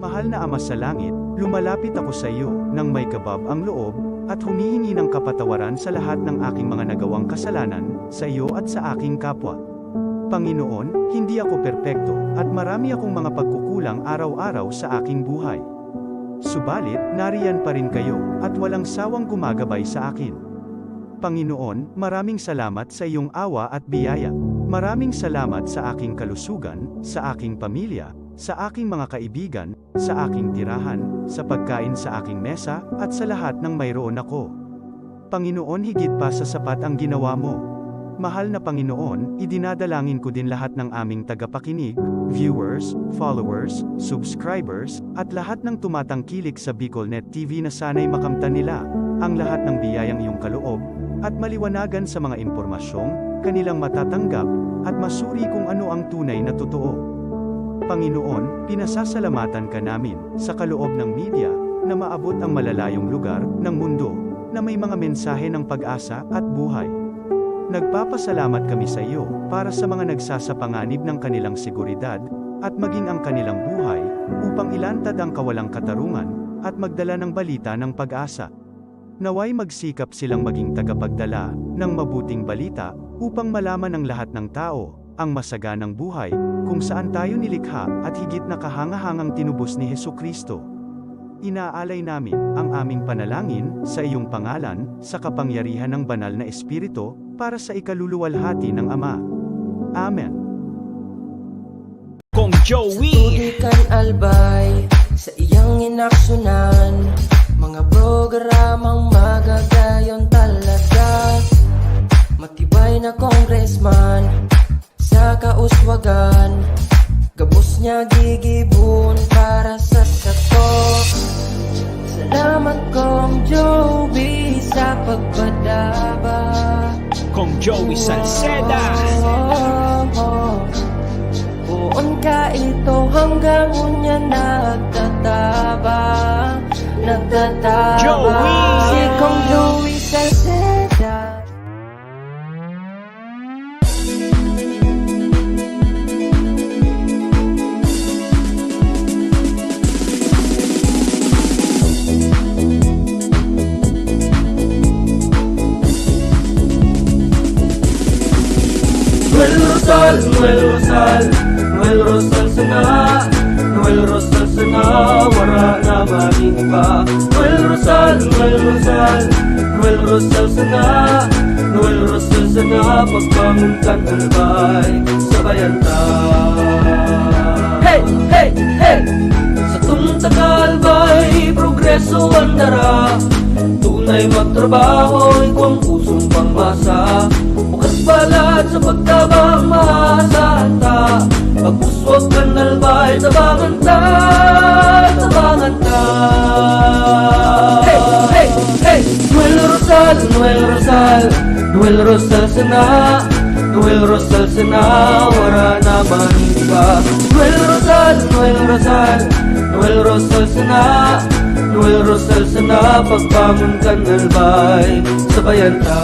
Mahal na Ama sa langit, lumalapit ako sa iyo, nang may kabab ang loob, at humihingi ng kapatawaran sa lahat ng aking mga nagawang kasalanan, sa iyo at sa aking kapwa. Panginoon, hindi ako perpekto, at marami akong mga pagkukulang araw-araw sa aking buhay. Subalit, nariyan pa rin kayo, at walang sawang gumagabay sa akin. Panginoon, maraming salamat sa iyong awa at biyaya. Maraming salamat sa aking kalusugan, sa aking pamilya, sa aking mga kaibigan, sa aking tirahan, sa pagkain sa aking mesa, at sa lahat ng mayroon ako. Panginoon, higit pa sa sapat ang ginawa mo. Mahal na Panginoon, idinadalangin ko din lahat ng aming tagapakinig, viewers, followers, subscribers, at lahat ng tumatangkilik sa BicolNet TV na sana'y makamtan nila ang lahat ng biyayang iyong kaloob, at maliwanagan sa mga impormasyong kanilang matatanggap, at masuri kung ano ang tunay na totoo. Panginoon, pinasasalamatan ka namin, sa kaloob ng media, na maabot ang malalayong lugar ng mundo, na may mga mensahe ng pag-asa at buhay. Nagpapasalamat kami sa iyo, para sa mga nagsasapanganib ng kanilang seguridad, at maging ang kanilang buhay, upang ilantad ang kawalang katarungan, at magdala ng balita ng pag-asa. Naway magsikap silang maging tagapagdala ng mabuting balita, upang malaman ng lahat ng tao ang masaganang buhay, kung saan tayo nilikha, at higit na kahangahangang tinubos ni Hesukristo. Inaalay namin ang aming panalangin sa iyong pangalan, sa kapangyarihan ng banal na Espiritu, para sa ikaluluwalhati ng Ama. Amen. Kong Joey Tutukan albay sa iyang inaksyonan, mga programang magagayon talaga. Matibay na congressman sa kauswagan, gabos niya gigibon para sa sato. Salamat Kong Joey sa pagpadaba. Kong Joey Salceda Buon ka ito hanggang unya nagtataba Joey! Si Kong Joey Salceda. Noel Rosal sana, Noel Rosal sana, wala na maniba. Noel Rosal sana, Noel Rosal sana, pagbangon ka talbay, sabayan ta. Hey, hey, hey! Sa tuntagalbay, progreso ang dara, tunay magtrabaho, ikaw ang pusong pangmasa. Bukas balat sa pagtabang maasahan ta, pagpuswag ka nalbay, tabangan ta, tabangan ta. Hey, hey, hey! Noel Rosal, Noel Rosal, Noel Rosal sana, Noel Rosal sana, wala na maniba. Noel Rosal, Noel Rosal, Noel Rosal sana, Noel Rosal sana, pagbangon ka nalbay, sabayan ta.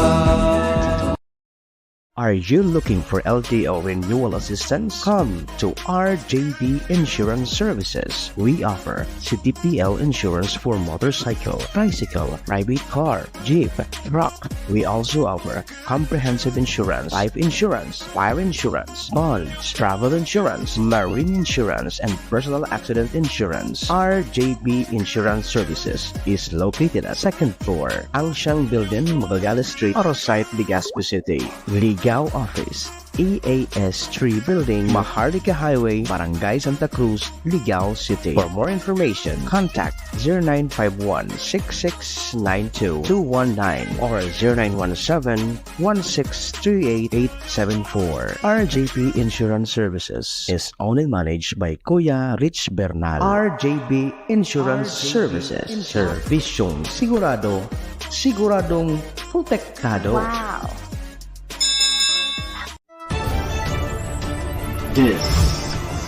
Are you looking for LTO renewal assistance? Come to RJB Insurance Services. We offer CTPL insurance for motorcycle, tricycle, private car, jeep, truck. We also offer comprehensive insurance, life insurance, fire insurance, bonds, travel insurance, marine insurance, and personal accident insurance. RJB Insurance Services is located at 2nd floor, Angshang Building, Magallanes Street, Orosite, Legazpi City. Ligao Office, EAS 3 Building, Maharlika Highway, Barangay Santa Cruz, Ligao City. For more information, contact 0951-6692-219 or 0917-1638874. RJP Insurance Services is owned and managed by Kuya Rich Bernal. RJB Insurance Services. Servisyong sigurado, siguradong protektado. Wow. This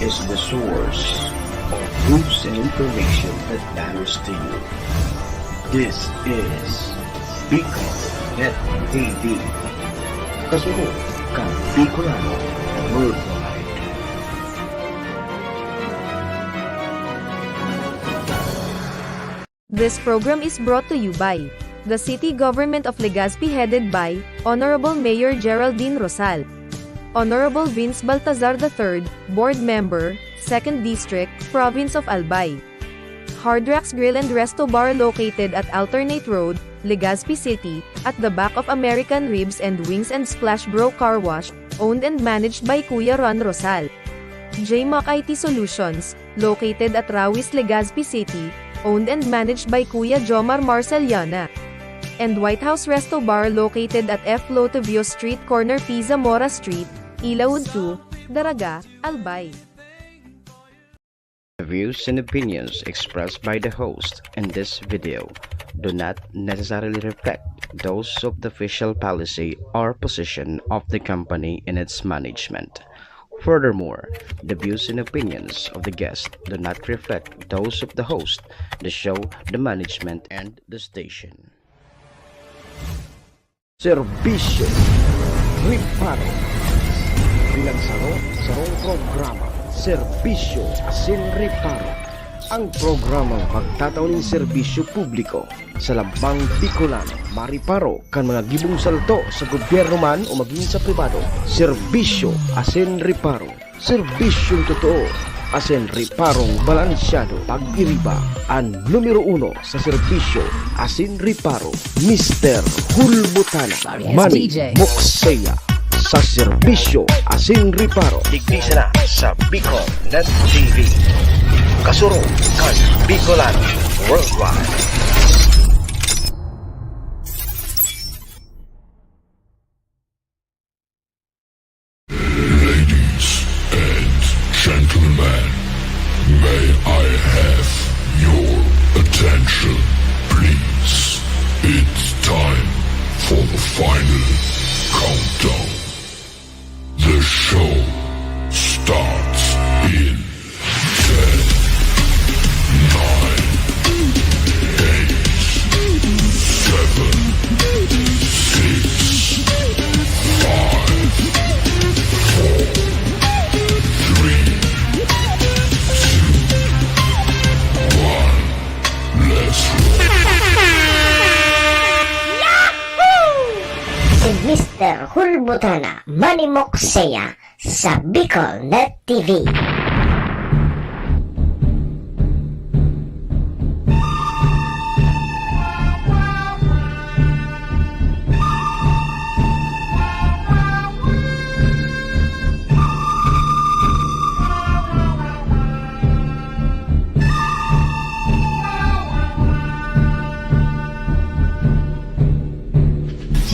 is the source of news and information that matters to you. This is BicolNet TV. Kasunod kang Bicolano Worldwide. This program is brought to you by the City Government of Legazpi headed by Honorable Mayor Geraldine Rosal, Honorable Vince Baltazar III, Board Member, 2nd District, Province of Albay. Hard Rocks Grill and Resto Bar located at Alternate Road, Legazpi City, at the back of American Ribs and Wings and Splash Bro Car Wash, owned and managed by Kuya Ron Rosal. JMAC IT Solutions, located at Rawis, Legazpi City, owned and managed by Kuya Jomar Marceliana. And White House Resto Bar located at F. Lotovio Street Corner Pisa Mora Street, Ilaud 2, Daraga, Albay. The views and opinions expressed by the host in this video do not necessarily reflect those of the official policy or position of the company and its management. Furthermore, the views and opinions of the guest do not reflect those of the host, the show, the management, and the station. Serbisyo Riparo Pinagsaro-sarong programa Serbisyo Asin Riparo, ang programang magtatauning serbisyo publiko sa Lambang Bicolano, Mariparo kan mga gibong salto sa gobyerno man o maging sa pribado. Serbisyo Asin Riparo, serbisyong totoo, asin riparong balansyado. Pag-iriba ang numero 1 sa serbisyo Asin Riparo, Mr. Hulbutana Manny Moxeya sa serbisyo Asin Riparo. Digdisa na sa Bicol Net TV. Kasuro kan Bicolano Worldwide. Gentlemen, may I have your attention, please? It's time for the final countdown. The show starts in 10, 9, 8, 7, 6, 5, 4, 3, 2, 1. Let's roll. Si Mr. Hulbutana Manny Moxeya sa Bicol Net TV.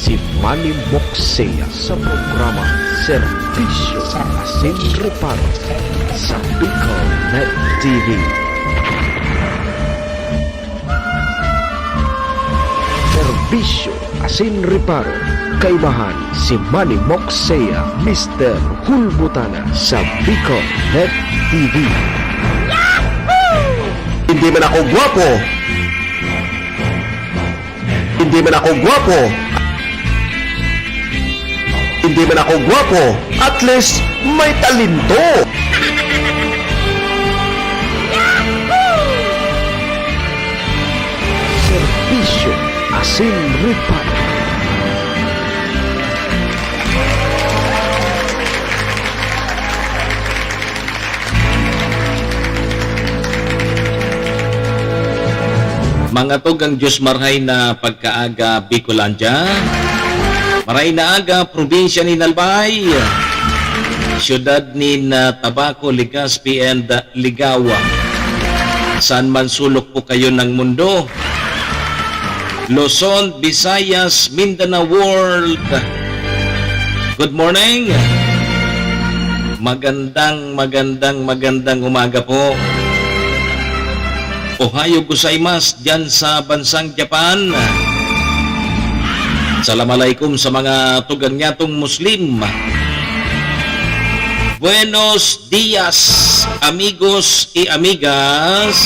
Si Manny Moxeya sa programa Serbisyo Asin Riparo sa Bicol Net TV. Serbisyo Asin Riparo, kaibahan si Manny Moxeya, Mr. Hulbutana sa Bicol Net TV. Hindi man ako gwapo. Hindi man ako gwapo. Hindi man ako gwapo, at least may talento. Serbisyo Asin Riparo. Mga tugang Diyos maray na pagkaaga Bicolandia, maray na aga probinsya ni Albay, siyudad ni Tabaco, Legazpi and Ligawa. Saan man sulok po kayo ng mundo, Luzon, Visayas, Mindanao World. Good morning. Magandang umaga po. Ohayo gozaimasu dyan sa bansang Japan. Assalamualaikum sa mga tugang nyatong Muslim. Buenos dias, amigos y amigas.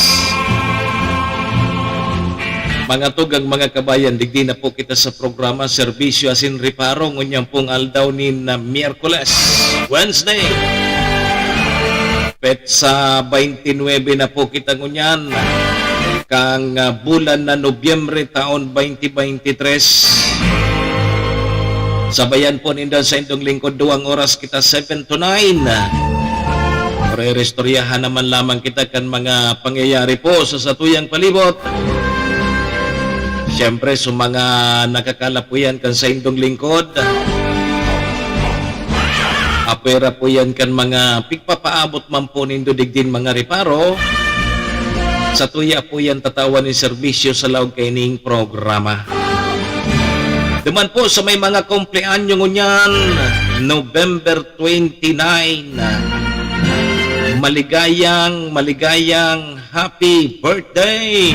Mga tugang mga kabayan, digdi na po kita sa programa Serbisyo Asin Riparo ngunyang pong aldaw ni na Miyerkules, Wednesday. Petsa 29 na po kita ngunyan. kang bulan na Nobyembre taon 2023. Sabayan po nindo sa indong lingkod 2 oras kita 7 to 9. Re-restoryahan naman lamang kita kan mga pangyayari po sa satuyang palibot. Siyempre sa mga nakakalapuyan kan sa indong lingkod. Apera po yan kan mga pigpapaabot man po nindo digdin mga reparo. Sa tuya po yan tatawan ni serbisyo sa laog kaining programa. Duman po sa may mga kumpleanyo ngunyan, November 29. Maligayang happy birthday!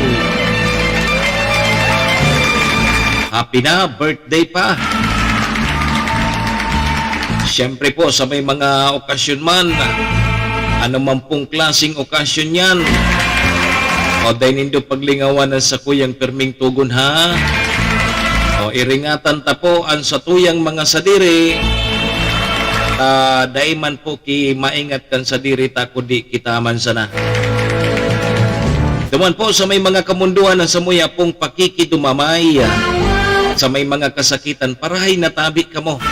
Happy na birthday pa! Siyempre po sa may mga okasyon man, ano man pong klaseng okasyon yan, o dahil nindo paglingawan sa kuyang perming tugon ha, o iringatan ta po ang satuyang mga sadiri, daiman po ki maingat kan sadiri ta kundi kita man sana. Duman po sa may mga kamunduan sa muya pong pakikidumamay, sa may mga kasakitan, parahay natabi ka mo.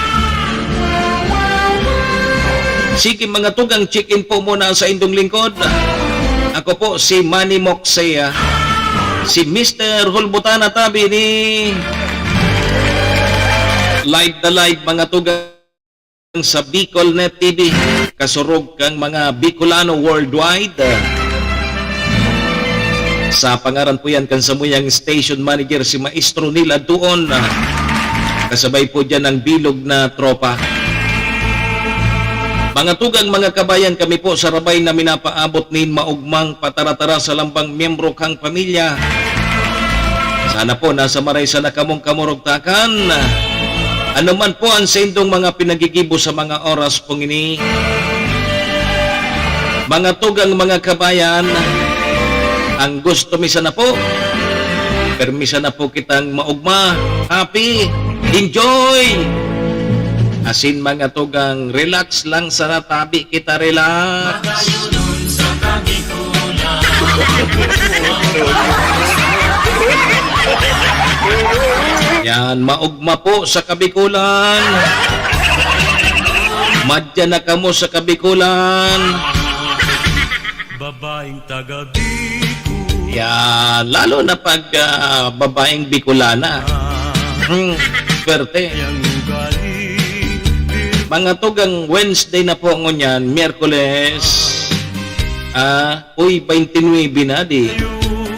Sige mga tugang, check-in po muna sa indong lingkod. Ako po si Manny Moxea, si Mr. Hulbutana Tabi ni live na live mga tugang sa Bicol Net TV, kasurog kang mga Bicolano worldwide. Sa pangaran po yan kan sa muyang station manager si Maestro Nila doon, kasabay po dyan ang bilog na tropa. Mga tugang, mga kabayan, kami po sa rabay na minapaabot nin maugmang pataratara sa lambang miyembro kang pamilya. Sana po nasa maray sa nakamong kamurugtakan. Ano man po ang sendong mga pinagigibo sa mga oras pong ini. Mga tugang, mga kabayan, ang gusto misa na po, permisa na po kitang maugma, happy, enjoy! Asin mga tugang, relax lang sa tabi kita, relax. Yan, maugma po sa Kabikulan. Madya na kamo sa Kabikulan. Babaeng taga Bicol. Yan, lalo na pag babaeng Bicolana. Swerte. Mga tugang, Wednesday na po ngunyan, Miyerkules, uy, 29 na di.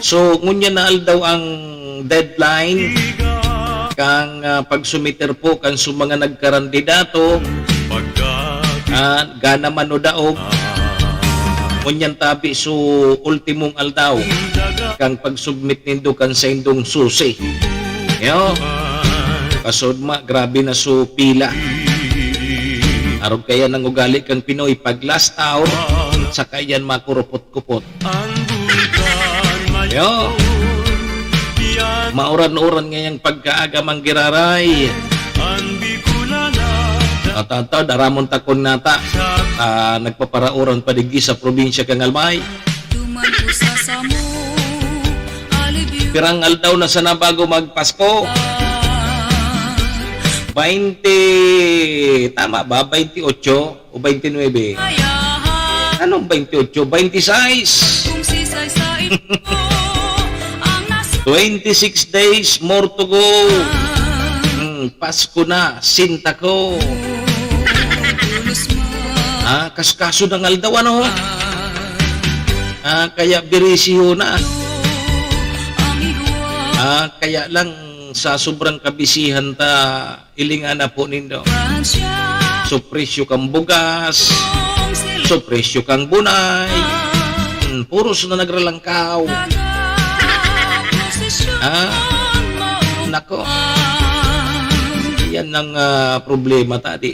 So, ngunyan na aldaw ang deadline kang pagsumiter po kan sa mga nagkarandidato, gana man o daog, ngunyan tabi so ultimong aldaw kang pagsubmit nindo kan sa indong susi. Yo, kasod ma, grabe na so pila. Arog kaya nang ugali kang Pinoy pag last hour, saka yan makurupot-kupot. Yo, mauran-uran ngayang pagkaaga manggiraray. At daramon takon nata, nagpaparauran padigi sa probinsya kang Albay. Pirang aldaw na sana bago magpasko. 20, tama ba? 28 o 29? Anong 28? 26! 26 days more to go. Pasko na, sinta ko. Kaskaso ng aldaw, ano? Kaya birisiho na. Kaya lang sa sobrang kabisihan ta, ilingan na po nindo. So presyo kang bugas, so presyo kang bunay, puros na nagralangkaw. Nako, yan ang problema tadi.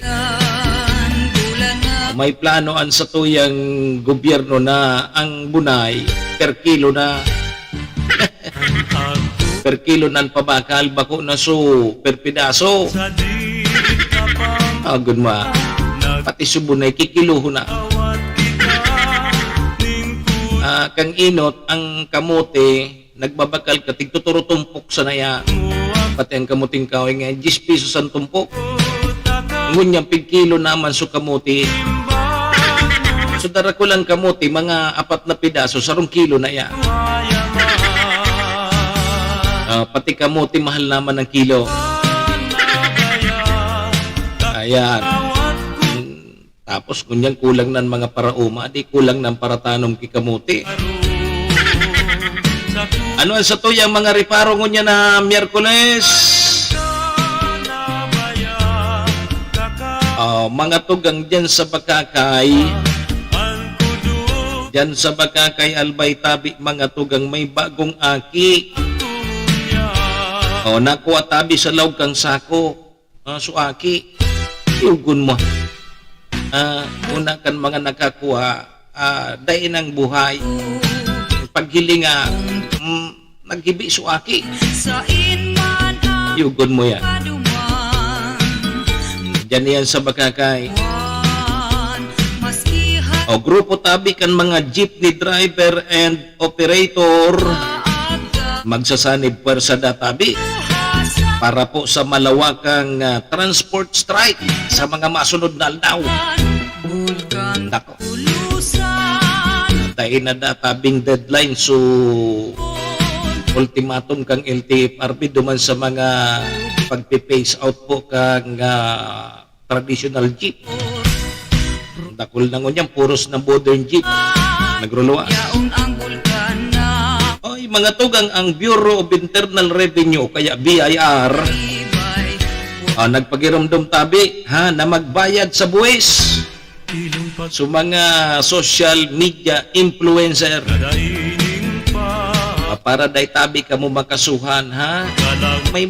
May planoan sa tuyang gobyerno na ang bunay per kilo na per kilo nan pabakal bako na so per pidaso. Good ma. Pati subunay kikiluho na. Kang inot ang kamote nagbabakal ka, tigtuturo tumpok sa naya. Pati ang kamuting kahoy nga, 10 pesos ang tumpok. Ngunyang pigkilo naman so kamuti. So dara ko lang kamuti, mga 4 na pidaso, 1 kilo na ya. Pati kamuti, mahal naman ang kilo. Ayan. Tapos kunyang kulang ng mga parauma, di kulang ng paratanong kikamuti. Ano sa tuyang mga reparo ngunya na Miyerkules? Mga tugang dyan sa Bakakay. Dyan sa Bakakay, Albay Tabi, mga tugang may bagong aki. Nakuha tabi sa lawg kang sako. So aki, yugun mo. Una kan mga nakakuha, dain ang buhay. Paghilinga, naghibi so aki. Yugun mo yan. Diyan yan sa Bakakay. Grupo tabi kan mga jeepney driver and operator. Magsasanib pwersa databi para po sa malawakang transport strike sa mga masunod na aldaw. Nako. Dahil na databing deadline so ultimatum kang LTFRB duman sa mga pagpipace out po kang traditional jeep. Dakol na ngunyan, puros na modern jeep. Nagruluas. Ay, mga tugang ang Bureau of Internal Revenue, kaya BIR, nagpagiramdam tabi na magbayad sa buwis. So mga social media influencer, para day tabi ka mo makasuhan, may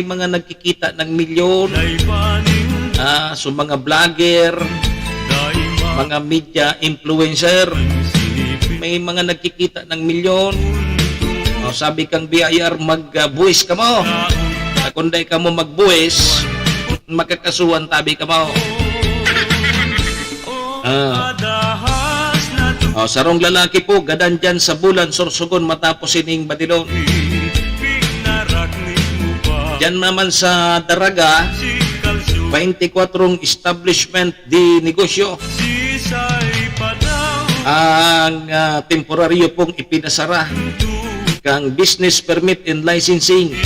mga nagkikita ng milyon. So mga vlogger, mga media influencer, may mga nagkikita ng milyon. Sabi kang BIR, magbuwis ka mo. Kunday ka mo magbuwis, makakasuhan tabi ka mo. Sarong lalaki po, gadan dyan sa Bulan, Sorsogon, matapos ining Badilon. Dyan naman sa Daraga, 24 establishment di negosyo ang temporaryo pong ipinasara kang business permit and licensing.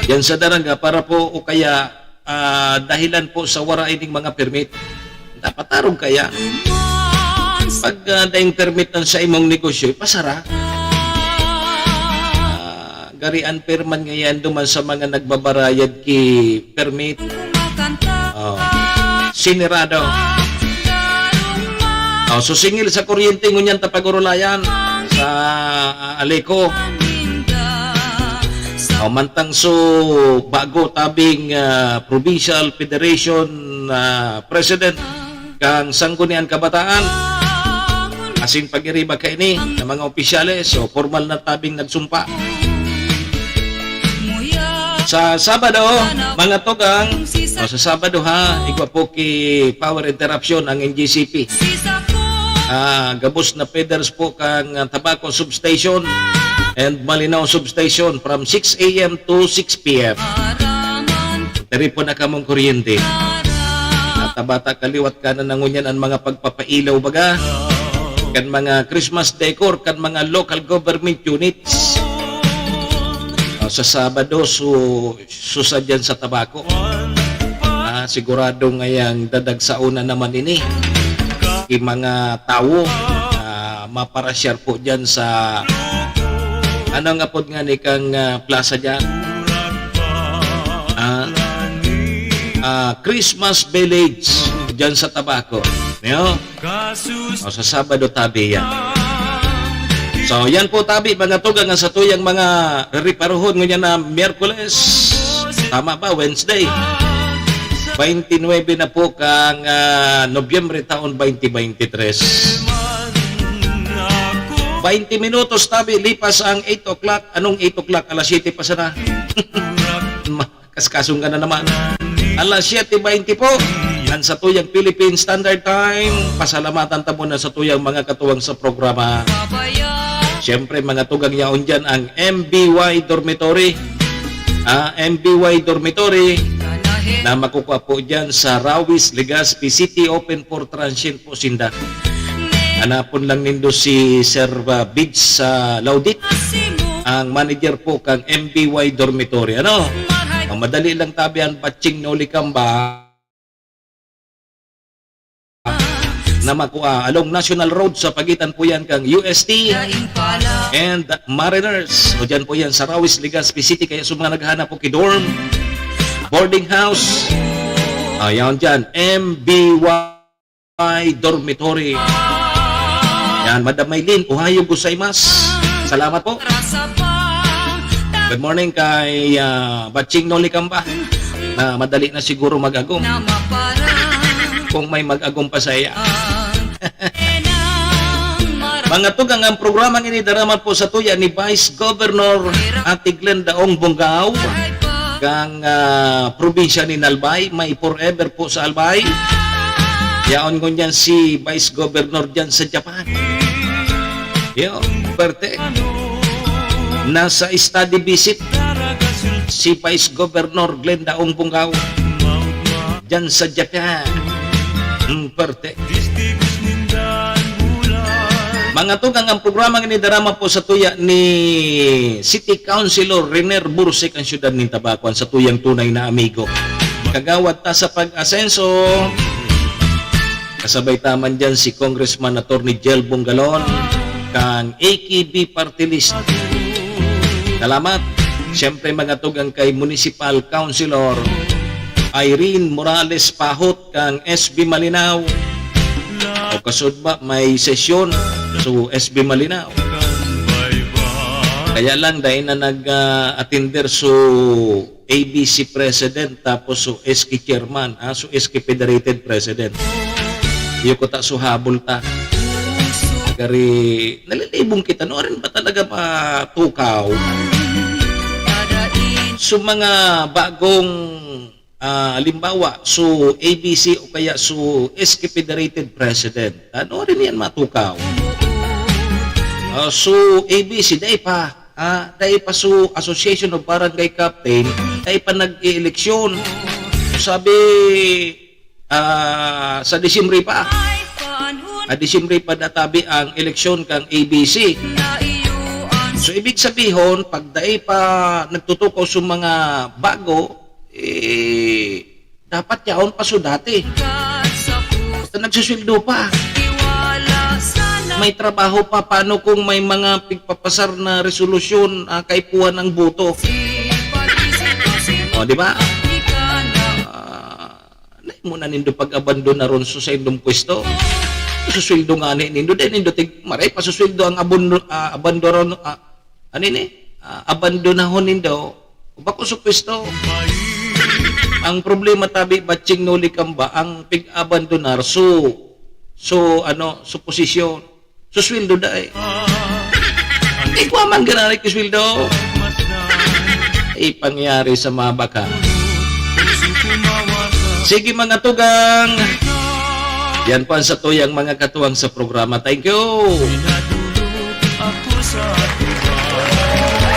Yan sa Daraga para po o kaya dahilan po sa wara ining mga permit. Dapat tarong kaya pag daing permit ng sa imong negosyo pasara. Garian perman ngayon duman sa mga nagbabarayad ki permit. Sinirado. So singil sa kuryente ngunyan tapagurulayan sa Aleco. Mantang so bago tabing Provincial Federation President kang Sanggunian Kabataan. Asin pag-iriba ka ini ng mga opisyales o formal na tabing nagsumpa. Sa Sabado, mga tugang, sa Sabado igwa po ki power interruption ang NGCP. Gabos na feeders po kang Tabaco Substation and Malinaw Substation from 6 a.m. to 6 p.m. Tari po na kamong kuryente. Tabata kaliwat ka na nangunyan ang mga pagpapailaw baga, kan mga Christmas decor, kan mga local government units. Sa Sabado, susadyan sa Tabaco. Sigurado ngayang dadag sa una naman ini. Mga tao, maparasyar po dyan sa ano nga po nga ni kang plaza dyan. Christmas Village dyan sa Tabaco. Sa Sabado tabi yan. So yan po tabi mga tugang sa tuyang mga riparuhon ngunyan na Miyerkules. Tama ba? Wednesday. 29 na po kang Nobyembre taon 2023. 20 minutos tabi lipas ang 8 o'clock. Anong 8 o'clock? Alas 7 pa sana. Kaskasong ka na naman. Alas 7:20 po. Yan sa tuyang Philippine Standard Time. Pasalamatan tamo na sa tuyang mga katuwang sa programa. Siyempre mga tugang yaon dyan ang MBY Dormitory. MBY Dormitory na makukuha po dyan sa Rawis, Legazpi City. Open for transient po sinda. Hanapon lang nindo si Sir Biggs sa Laudit. Ang manager po kang MBY Dormitory. Ano? Ang madali lang tabihan, Batching Nolikamba na makuha along National Road sa pagitan po yan kang UST and Mariners. O dyan po yan sa Rawis, Legazpi City. Kaya sa mga naghahanap po kidorm, boarding house, ayan dyan, MBY Dormitory. Yan, Madam Maylin, ohayo gozaimasu. Salamat po. Good morning kay Batching Nolikamba na madali na siguro mag-agong. Kung may mag-agong pa sa iya. Mga tugang ang programa ini daraman po sa tuya ni Vice Governor Ate Glenda Ong Bungaw kang probinsya ni Albay. May forever po sa Albay. Yaon ko niyan si Vice Governor dyan sa Japan. Yo, perte. Nasa study visit si Vice Governor Glenda Ong Bungaw dyan sa Japan. Perte. Mga tugang ang programa ni darama po sa tuya ni City Councilor Rener Bursek ang siyudad ng Tabacuan sa tuyang tunay na amigo. Kagawad ta sa pag-asenso. Kasabay taman dyan si Congressman Attorney Jel Bungalon kang AKB Party List. Salamat. Siyempre mga tugang kay Municipal Councilor Irene Morales Pahot kang SB Malinaw. O kasud ba may sesyon so SB Malinaw. Kaya lang dahil na nag-attender so ABC President tapos so SK Chairman, so SK Federated President. Iyo ko ta so habol ta. Kari nalilibong kita no rin ba talaga matukaw so mga bagong halimbawa, so ABC o kaya so SK Federated President, ano rin yan matukaw? So ABC, dahil pa so Association of Barangay Captain, dahil pa nag-eleksyon. Sabi, sa Disyembre pa, Disyembre pa databi ang eleksyon kang ABC. So ibig sabihin, pag dahil pa nagtutukaw sa mga bago, dapat yaon pa so dati. Basta nagsusweldo pa. May trabaho pa. Paano kung may mga pigpapasar na resolusyon kaipuan ng boto? O, di ba? Muna nindo pag-abandon na ron sa indong pwesto. Susweldo nga nindo. Dahil nindo maray pasusweldo ang abandoron. Abandonahon nindo. Bako sa pwesto. Ang problema tabi Batching Nolikamba ang pig-abandonar so posisyon so sweldo dai. Ikaw man ganari ki sweldo. Pangyari sa mga baka. Sige mga tugang. Yan pa sa tuyang mga katuwang sa programa. Thank you.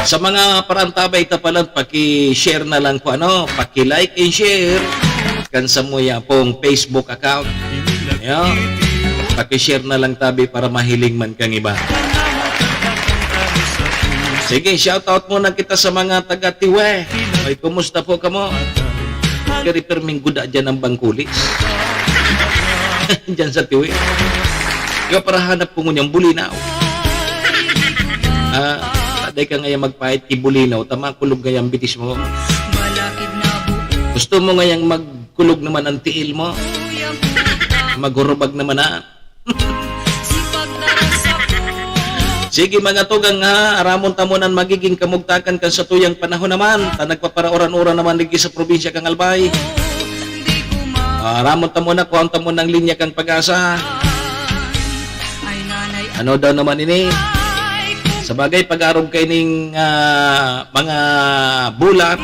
Sa mga parantabay tapalan, paki-share na lang ko paki-like and share kan sa muya pong Facebook account. Paki-share na lang tabi para mahiling man kang iba. Sige, shoutout muna kita sa mga taga-Tiwe. Ay, kumusta po kamo? Kari-perming guda dyan ang Bangkulis. Dyan sa Tiwe. Ikaw para hanap po ngunyan bulinaw. Dahil ka ngayon magpahit ibulinaw, tamakulog ngayang bitis mo. Gusto mo ngayang magkulog naman ang tiil mo. Maghurubag naman na. Sige mga tugang aramon tamunan magiging kamugtakan kan sa tuyang panahon naman. Nagpaparaoran-oran naman ligi sa probinsya kang Albay. Aramon tamunan kuhaan tamunan ng linya kang Pag-asa. Ano daw naman ini? Sa bagay pag-arog kayo ng mga bulan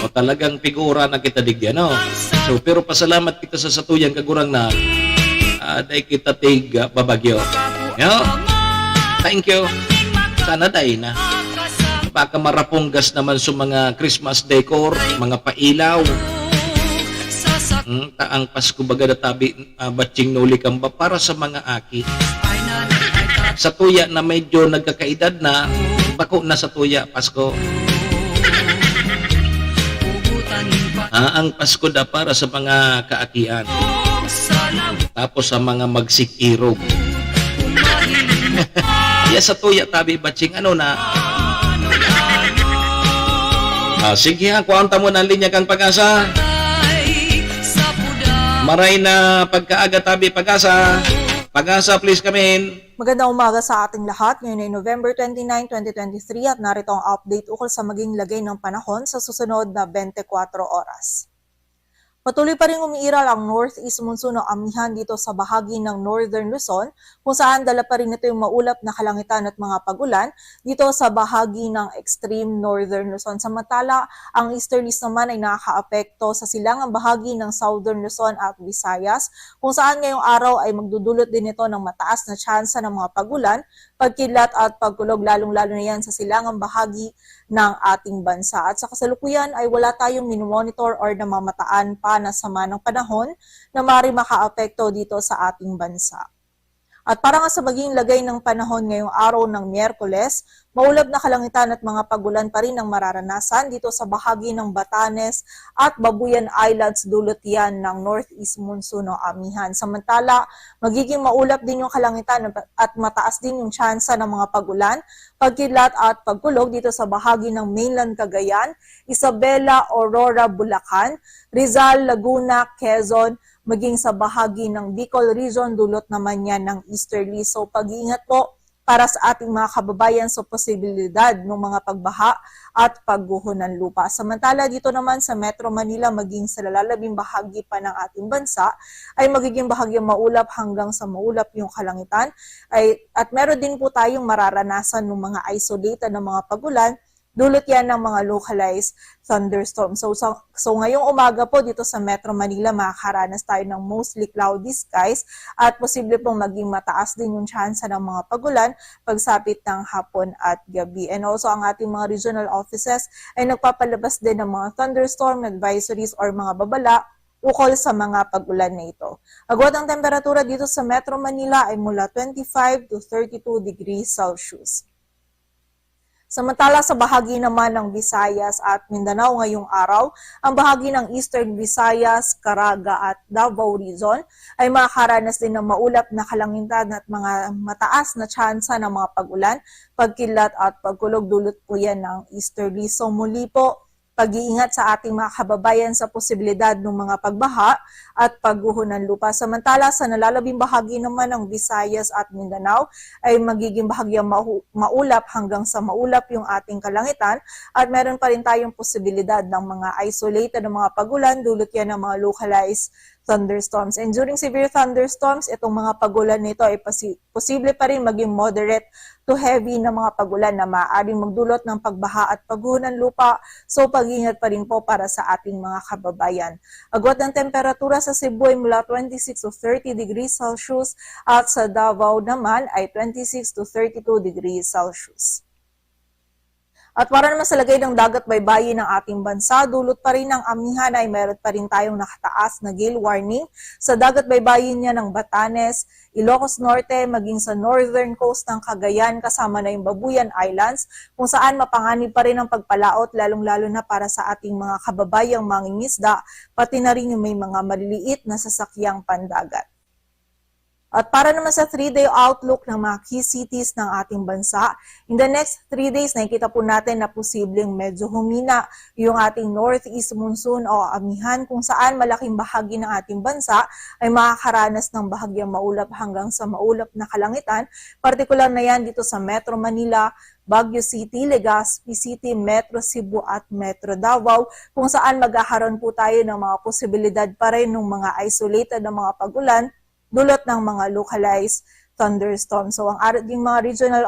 o talagang figura na kita digyan, no? So, pero pasalamat kita sa satuyang kagurang na dahil kita tig babagyo. No? Thank you. Sana dahil na. Baka maraponggas naman sa mga Christmas decor, mga pailaw. Taang Pasko baga tabi batching nuli kamba para sa mga aki. Sa tuya na medyo nagkakaedad na, bako na sa tuya Pasko. Ang Pasko da para sa mga kaakian. Tapos sa mga magsikirog. Sa tuya tabi batching ano na. Sige ha, kuwanta mo ng linya kang Pag-asa. Maray na pagkaaga tabi Pag-asa. Pag-asa, please come in. Magandang umaga sa ating lahat. Ngayon ay November 29, 2023 at narito ang update ukol sa maging lagay ng panahon sa susunod na 24 oras. Patuloy pa rin umiiral ang northeast monsoon o amihan dito sa bahagi ng northern Luzon kung saan dala pa rin ito yung maulap na kalangitan at mga pagulan dito sa bahagi ng extreme northern Luzon. Samantala, ang easterlies naman ay nakakaapekto sa silangang bahagi ng southern Luzon at Visayas kung saan ngayong araw ay magdudulot din ito ng mataas na tsansa ng mga pagulan, pagkidlat at pagkulog lalong-lalo na yan sa silangang bahagi ng ating bansa. At sa kasalukuyan ay wala tayong minomonitor or namamataan pa na sama ng panahon na maaari makaapekto dito sa ating bansa. At para nga sa maging lagay ng panahon ngayong araw ng Miyerkules, maulap na kalangitan at mga pagulan pa rin ang mararanasan dito sa bahagi ng Batanes at Babuyan Islands dulot yan ng northeast monsoon o amihan. Samantala, magiging maulap din yung kalangitan at mataas din yung tsansa ng mga pagulan, pagkidlat at pagkulog dito sa bahagi ng mainland Cagayan, Isabela, Aurora, Bulacan, Rizal, Laguna, Quezon, maging sa bahagi ng Bicol Region, dulot naman yan ng easterly. So pag-iingat po para sa ating mga kababayan sa posibilidad ng mga pagbaha at pagguho ng lupa. Samantala dito naman sa Metro Manila, maging sa lalalabing bahagi pa ng ating bansa, ay magiging bahagyang maulap hanggang sa maulap yung kalangitan. At meron din po tayong mararanasan ng mga isolated na mga pagulan, dulot yan ng mga localized thunderstorms. So ngayong umaga po dito sa Metro Manila, makakaranas tayo ng mostly cloudy skies at posible pong maging mataas din yung tsansa ng mga pagulan pagsapit ng hapon at gabi. And also ang ating mga regional offices ay nagpapalabas din ng mga thunderstorm advisories or mga babala ukol sa mga pagulan na ito. Agwat ang temperatura dito sa Metro Manila ay mula 25 to 32 degrees Celsius. Samantala sa bahagi naman ng Visayas at Mindanao ngayong araw, ang bahagi ng Eastern Visayas, Caraga at Davao Region ay makakaranas din ng maulap na kalangitan at mga mataas na tsansa ng mga pagulan, pagkilat at pagkulog dulot po yan ng easterly. So muli po, pag-iingat sa ating mga kababayan sa posibilidad ng mga pagbaha at pagguho ng lupa. Samantala sa nalalabing bahagi naman ng Visayas at Mindanao ay magiging bahagyang maulap hanggang sa maulap yung ating kalangitan at meron pa rin tayong posibilidad ng mga isolated na mga pagulan, dulot yan ng mga localized thunderstorms. And during severe thunderstorms, itong mga pagulan nito ay posible pa rin maging moderate to heavy na mga pagulan na maaaring magdulot ng pagbaha at pagguho ng lupa. So pag-ingat pa rin po para sa ating mga kababayan. Agwat ng temperatura sa Cebu ay mula 26 to 30 degrees Celsius at sa Davao naman ay 26 to 32 degrees Celsius. At para naman sa lagay ng dagat baybayin ng ating bansa, dulot pa rin ng amihan ay meron pa rin tayong nakataas na gale warning sa dagat baybayin niya ng Batanes, Ilocos Norte, maging sa northern coast ng Cagayan kasama na yung Babuyan Islands kung saan mapanganib pa rin ang pagpalaot lalong-lalo na para sa ating mga kababayang mangingisda, pati na rin yung may mga maliliit na sasakyang pandagat. At para naman sa 3-day outlook ng mga key cities ng ating bansa, in the next 3 days, nakikita po natin na posibleng medyo humina yung ating northeast monsoon o amihan kung saan malaking bahagi ng ating bansa ay makakaranas ng bahagyang maulap hanggang sa maulap na kalangitan. Partikular na yan dito sa Metro Manila, Baguio City, Legazpi City, Metro Cebu at Metro Davao kung saan magkakaroon po tayo ng mga posibilidad pa rin ng mga isolated na mga pagulan dulot ng mga localized thunderstorms. So ang ating mga regional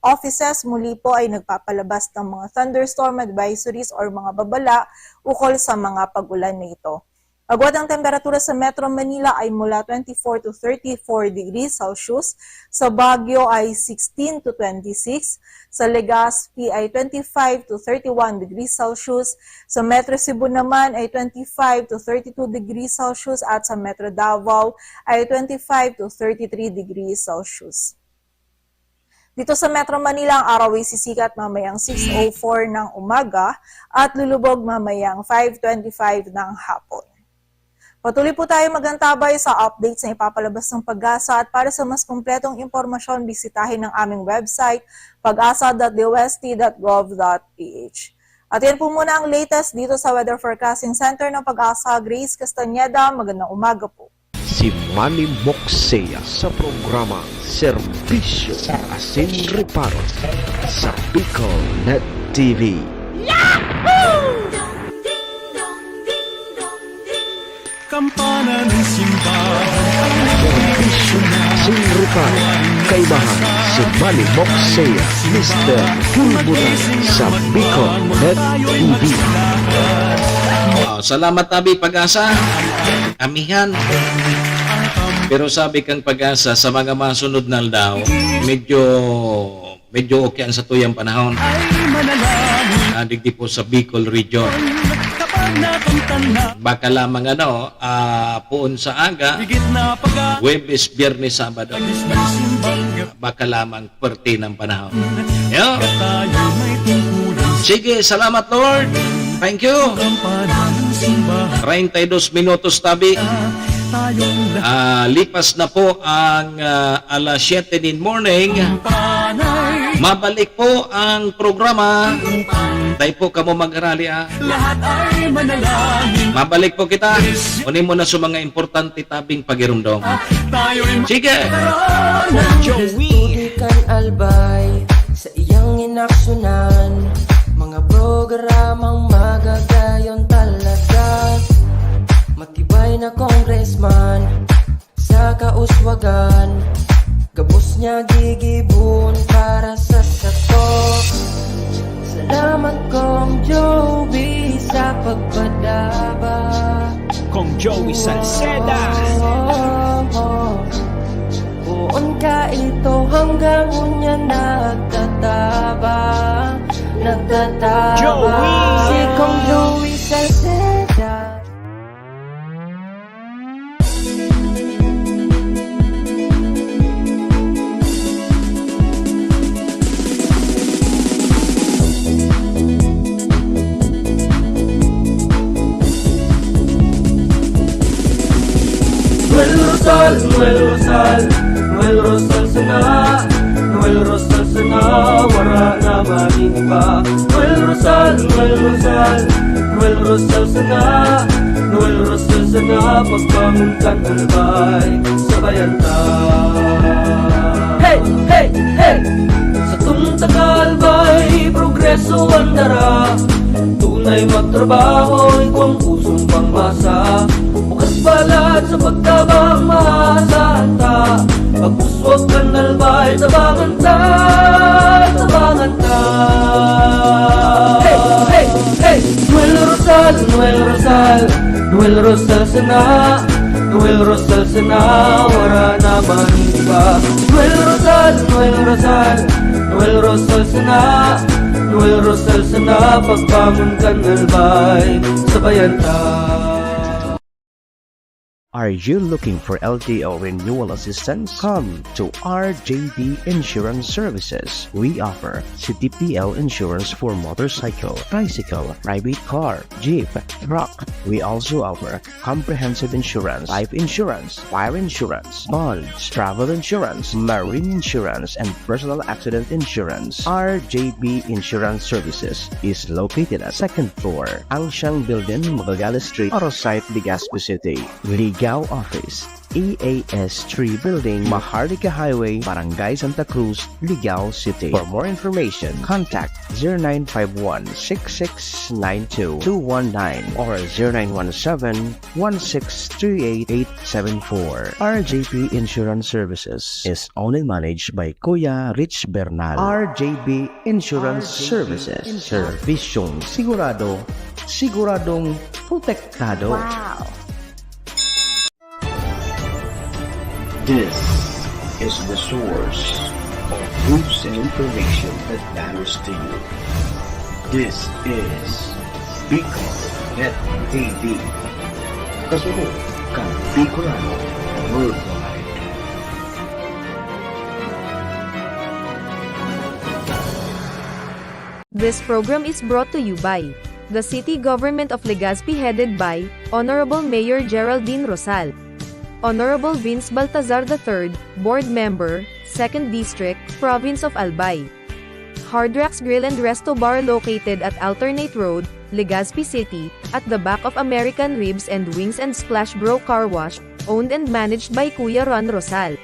offices muli po ay nagpapalabas ng mga thunderstorm advisories or mga babala ukol sa mga pagulan na ito. Agwat ang temperatura sa Metro Manila ay mula 24 to 34 degrees Celsius, sa Baguio ay 16 to 26, sa Legazpi ay 25 to 31 degrees Celsius, sa Metro Cebu naman ay 25 to 32 degrees Celsius at sa Metro Davao ay 25 to 33 degrees Celsius. Dito sa Metro Manila, ang araw ay sisikat mamayang 6:04 ng umaga at lulubog mamayang 5:25 ng hapon. Patuloy po tayo magantabay sa updates na ipapalabas ng Pag-asa at para sa mas kumpletong impormasyon, bisitahin ang aming website pag-asa.dost.gov.ph. At yan po muna ang latest dito sa Weather Forecasting Center ng Pag-asa. Grace Castañeda, magandang umaga po. Si Manny Moxea sa programa Serbisyo Asin Reparo sa Bicol Net TV. Kampana ng simbahan Asin Reparo, kaibahan si Manny Moxea, Mr. Pulburan sa Bicol Net TV. Salamat tabi Pag-asa. Amihan. Pero sabi kang Pag-asa sa mga masunod na daw, medyo okay ang sa tuyang panahon. Nadigdi po sa Bicol region. Baka lamang puon sa aga, Huwebes, Biyernes, Sabado. Baka lamang perte ng panahon. Yo. Sige, salamat Lord. Thank you. 32 minutos tabi. Lipas na po ang alas 7 in morning. Mabalik po ang programa. Dahil po kamo mag-arali Mabalik po kita. Unin mo na sa mga importante tabing pagirumdong. Sige. Joey kan albay sa iyang inaksyonan, mga programang magagayon talaga. Matibay na congressman sa kauswagan, gabos niya gigibon para sa sato. Salamat kong Joey sa pagpadaba. Kong Joey Salceda. Buon ka ito hanggang unya nagtataba. Joey! Si Kong Joey Salceda. Noel Rosal sana, Noel Rosal sana, wala na maniba. Noel Rosal sana, Noel Rosal sana, pagbangon ka talbay, sabayan ta. Hey, hey, hey! Sa tumtagalbay, progreso ang dara, tunay magtrabaho, ikaw ang pusong pangmasa. Bukas balat sa pagtabang maasahan ta, pagpuswag ka nalbay, tabangan ta, tabangan ta. Hey, hey, hey! Noel Rosal, Noel Rosal, Noel Rosal sana, Noel Rosal sana, wala na maniba. Noel Rosal, Noel Rosal, Noel Rosal sana, Noel Rosal sana, pagbangon ka nalbay, sabayan ta. Are you looking for LTO renewal assistance? Come to RJB Insurance Services. We offer CTPL insurance for motorcycle, tricycle, private car, jeep, truck. We also offer comprehensive insurance, life insurance, fire insurance, bonds, travel insurance, marine insurance, and personal accident insurance. RJB Insurance Services is located at 2nd floor, Angsiang Building, Magallanes Street, Orosite, Legazpi City. Ligao Office, EAS 3 Building, Maharlika Highway, Barangay Santa Cruz, Ligao City. For more information, contact 0951-6692-219 or 0917-1638874. RJB Insurance Services is owned and managed by Kuya Rich Bernal. RJB Insurance Services. Servisyong siguradong protektado. Wow! This is the source of news and information that matters to you. This is Bicol Net TV. Kasunod kang Bicolano Worldwide. This program is brought to you by the City Government of Legazpi headed by Honorable Mayor Geraldine Rosal, Honorable Vince Baltazar III, Board Member, 2nd District, Province of Albay. Hard Rocks Grill and Resto Bar located at Alternate Road, Legazpi City, at the back of American Ribs and Wings and Splash Bro Car Wash, owned and managed by Kuya Ron Rosal.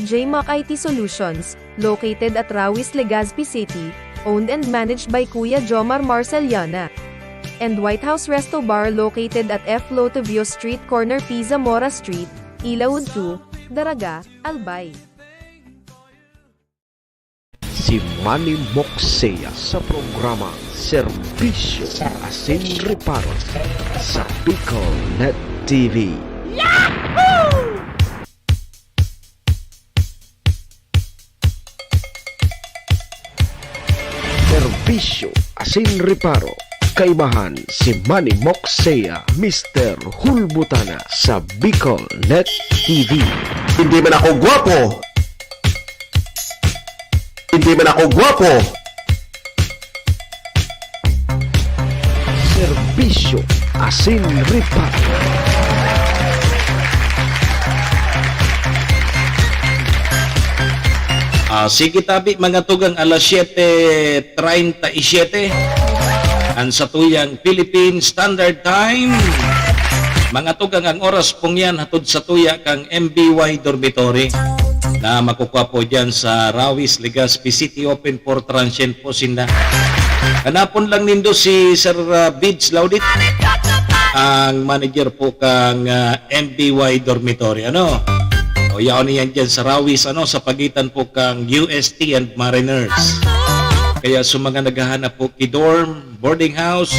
JMAC IT Solutions, located at Rawis, Legazpi City, owned and managed by Kuya Jomar Marceliana. And White House Resto Bar located at F. Lotavio Street Corner P. Zamora Street, Ilaud 2, Daraga, Albay. Si Manny Moxea sa programa Serbisyo Asin Reparo sa Bicol Net TV. Serbisyo Asin Reparo. Kaibahan si Manny Moxea, Mr. Hulbutana sa Bicol Net TV. Hindi man ako gwapo. Hindi man ako gwapo. Serbisyo Asin Reparo. Sige tabi mga tugang alas 7:37 ang satuyang Philippine Standard Time. Mga tugang ang oras pong yan hatod sa tuya kang MBY Dormitory na makukuha po dyan sa Rawis, Legazpi City, open for transient po sinda. Hanapon lang nindo si Sir Bids Laudit, ang manager po kang MBY Dormitory. O yaon niyan dyan sa Rawis, sa pagitan po kang UST and Mariners. Kaya sa mga naghahanap po kidorm, boarding house,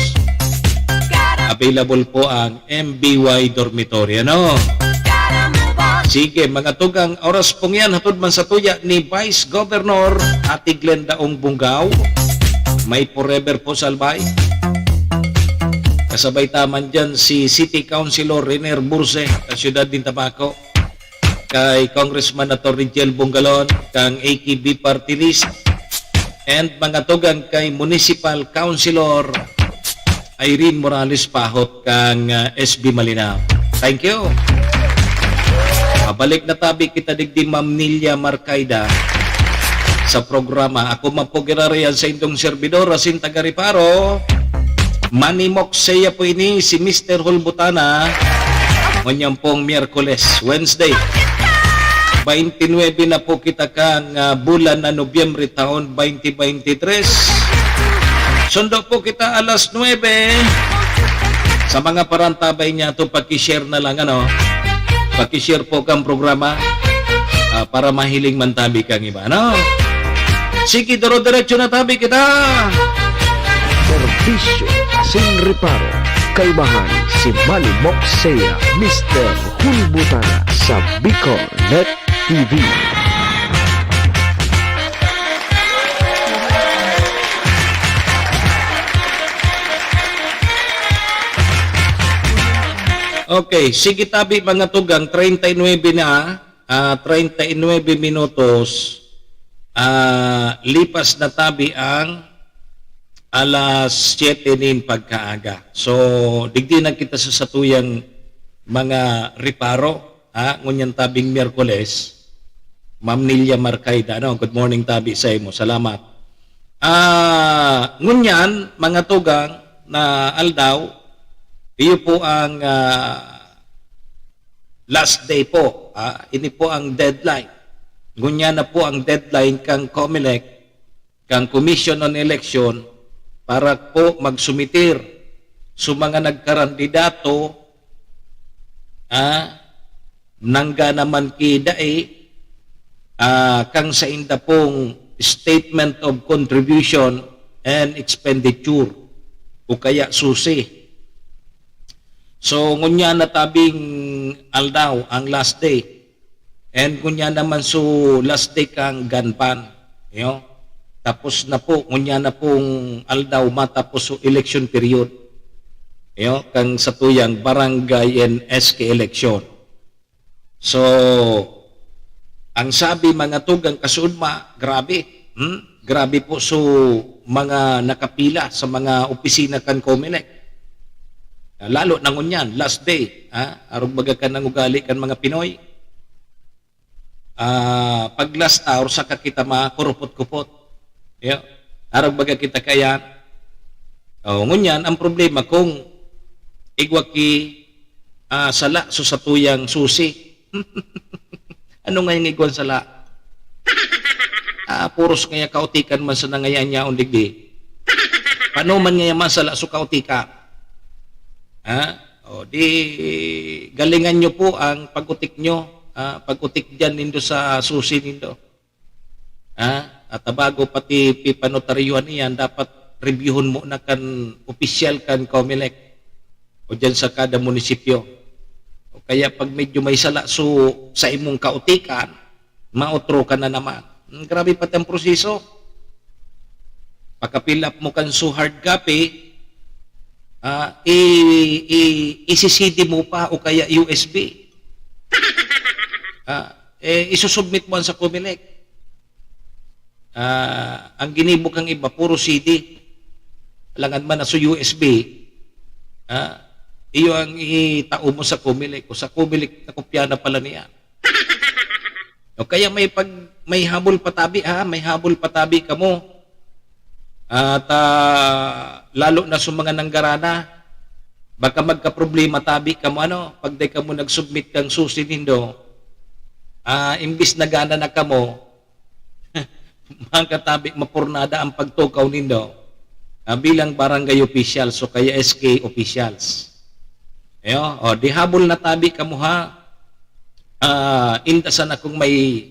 available po ang MBY Dormitory. Sige, mga tugang, oras pong yan, hatod man sa tuya ni Vice Governor Ate Glenda Ong Bungaw. May forever po sa Albay. Kasabay taman dyan si City Councilor Rener Burse, sa siyudad din Tabaco. Kay Congressman Atty. Jel Bungalon, kang AKB Party List. And mga tugang kay Municipal Councilor Irene Morales Pahot, kang SB Malinaw. Thank you. Balik na tabi kita digdi Ma'am Nilia Marcaida sa programa. Ako mapogirariyan sa indong servidor, asin taga-Reparo. Manny Moxea po ini, si Mr. Hulbutana. Nganyang pong Miyerkules, Wednesday. 29 na po kita kang bulan na Nobyembre taon 2023. Sundo po kita alas 9. Sa mga parantabay niya ito, pakishare na lang pakishare po kang programa para mahiling mantabi kang iba. Sige, duro-diretso na tabi kita. Serbisyo Asin Reparo. Kaibahan si Manny Moxea, Mr. Hulbutana sa Bicol Net TV. Okay, sige tabi mga tugang, 39 na, 39 minutos, lipas na tabi ang alas 7 nin pagkaaga. So, digdi na kita sa satuyang mga Reparo, ngunyan tabing Miyerkules, Ma'am Nilia Marcaida. Good morning tabi sa imo. Salamat. Ngunyan, mga tugang na aldaw, iyo po ang last day po. Ini po ang deadline. Ngunyan na po ang deadline kang COMELEC, kang Commission on Election, para po magsumitir sa mga nagkarandidato nangga naman kidae kang sa inda pong statement of contribution and expenditure o kaya susi. So ngunya na tabing aldaw ang last day, And kunya naman so last day kang ganpan. Tapos na po, kunya na pong aldaw matapos so election period. Kang sa tuyang barangay and SK election. So, ang sabi mga tugang kasunma, grabe. Grabe po so mga nakapila sa mga opisina kan Comelec. Lalo na ngunyan, last day. Arog baga ka ng ugali kan mga Pinoy. Pag last hour, saka kita makurupot-kupot. Arog baga kita kaya. Ngunyan, ang problema kung igwaki sala so sa tuyang susi. Ano nga yung igwan sala? Puros ngaya kautikan man sa nangayan niya undigdi. Paano man ngaya man sala so kautika? Di galingan nyo po ang pag-utik nyo. Pag-utik dyan nindo sa susi nindo. At bago pati pipanotaryuhan niyan, dapat reviewon mo na kan opisyal kan Comelec o dyan sa kada munisipyo. O kaya pag medyo may sala so sa imong kautikan, mautro ka na naman. Grabe pati ang proseso. Pagka-fill up mo kan so hard copy, isi-CD mo pa o kaya USB. Isusubmit mo sa Comelec. Ang ginibok ang iba, puro CD. Alangan man na sa USB, iyo ang itao mo sa Comelec. O sa Comelec, nakopya na pala niya. O kaya may habol patabi, may habol patabi ka mo. At lalo na sa mga nanggarana, baka magka-problema tabi ka mo, pag di ka mo nag-submit kang susi nindo, imbis na gana na ka mo, mga katabi, mapurnada ang pagtukaw nindo, bilang barangay officials o kaya SK officials. Di habol na tabi ka mo intasan na kung may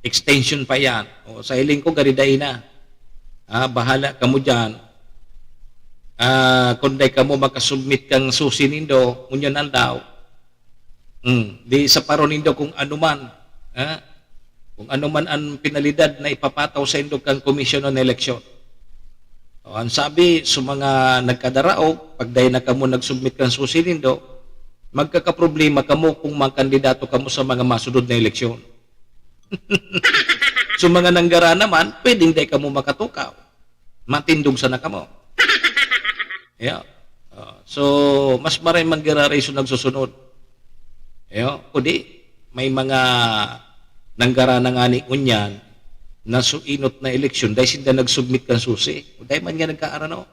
extension pa yan. Sa hiling ko, gariday na. Bahala ka mo dyan. Kung di ka mo makasubmit kang susi nindo, unyan daw. Di sa paro nindo kung anuman. Kung anuman ang penalidad na ipapataw sa indo kang Commission on Election. Ang sabi, sa mga nagkadaraog, pag dahil na ka mo nagsubmit kang susi nindo, magkakaproblema ka mo kung magkandidato ka mo sa mga masunod na eleksyon. So mga nanggara naman, pwedeng dahil ka mo makatukaw. Matindog sana ka mo. So, mas maray manggara reason nagsusunod. Kundi, may mga nanggara na nga ni unyan na suinot na eleksyon dahil sila nagsubmit kang susi. Dahil man nga nagkaarano.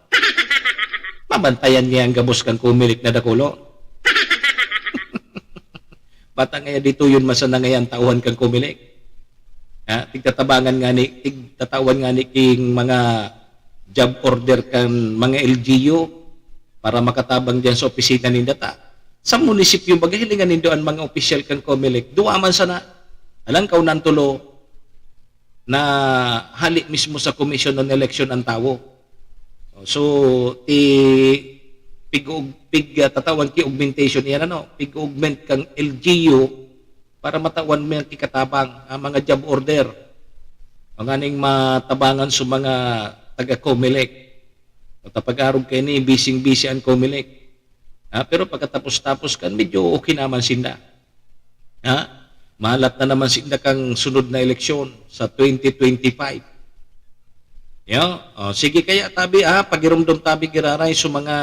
Mabantayan niya ang gabos kang Comelec na dakulo. Bata ngaya dito yun masana ngayon tauhan kang Comelec. Tigtatabangan nga ni, tigtatawan nga ni king mga job order kang mga LGU para makatabang diyan sa opisina ni data. Sa munisipyo, magahilingan nindo ang mga opisyal kang Comelec. Duwa man sana, alang kau nantulo na halik mismo sa Commission on Election ang tawo. So, tatawan ki augmentation yan pig-augment kang LGU para matawan mo yung kikatabang ang mga job order ang aning matabangan sa mga taga-Comelec o tapag-arog kayo ni bising-busy ang Comelec pero pagkatapos-tapos kan medyo okay naman sinda mahalat na naman sinda kang sunod na eleksyon sa 2025. Sige kaya tabi pagirumdum tabi giraray sa mga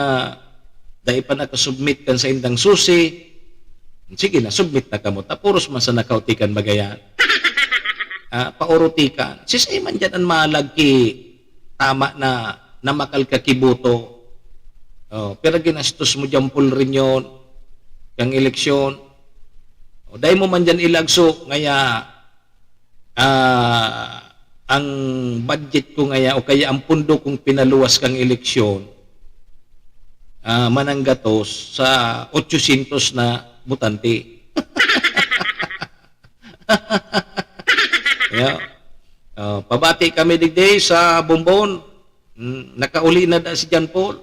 dahil pa nakasubmit kan sa indang susi, sige na, submit na ka mo. Tapuros man sa nakautikan bagayan. Paurutikan. Sisay man dyan ang malag ki tama na namakal ka kibuto. Pero ginastos mo dyan rin yun, kang eleksyon. Dahil mo man dyan ilagso, ngaya ang budget ko ngaya o kaya ang pundo kong pinaluwas kang eleksyon, mananggatos sa 800 na butante. Pabati kami digday sa Bombon. Nakauli na da si John Paul.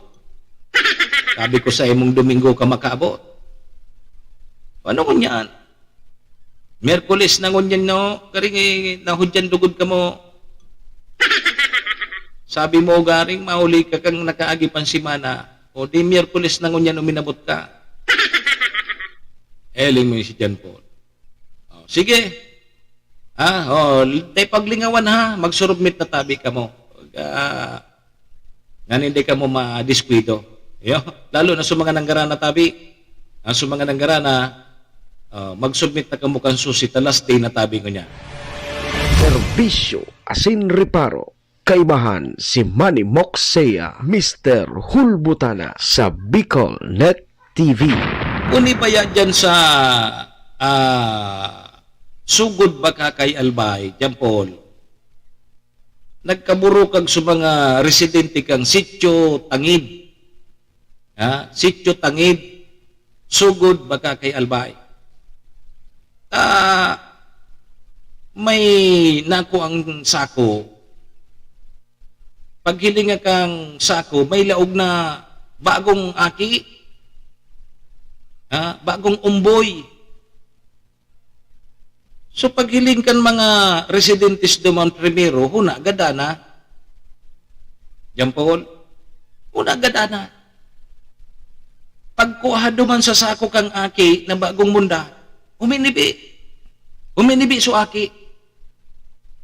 Sabi ko sa imong Domingo ka makaabot. Ano ko niyan? Merkulis na ngunyan no, karing nahudyan dugod ka mo. Sabi mo garing mahuli ka kang nakaagi pansimana. O di Miyerkules na ngunyan uminabot ka. Eling mo si John Paul. O, sige. Tay paglingawan ha, magsurubmit na tabi ka mo. Nga hindi ka mo ma-diskwido. Lalo na sumanga ng garana tabi. Sumanga ng garana, mag-submit na ka mo kang susi talas day na tabi ko niya. Serbisyo asin reparo. Kaibahan si Manny Moxea, Mr. Hulbutana sa Bicol Net TV. Uni ba yan dyan sa sugod baka kay Albay, John Paul? Nagkaburo kag sa mga residente kang Sitio Tangid. Sitio Tangid, sugod baka kay Albay. May nako ang sako. Paghilinga kang sako, may laog na bagong aki, bagong umboy. So paghiling kan mga residentes duman primero, huna gadana. John Paul, huna gadana. Pagkuha duman sa sako kang aki na bagong munda, uminibi. Uminibi so aki.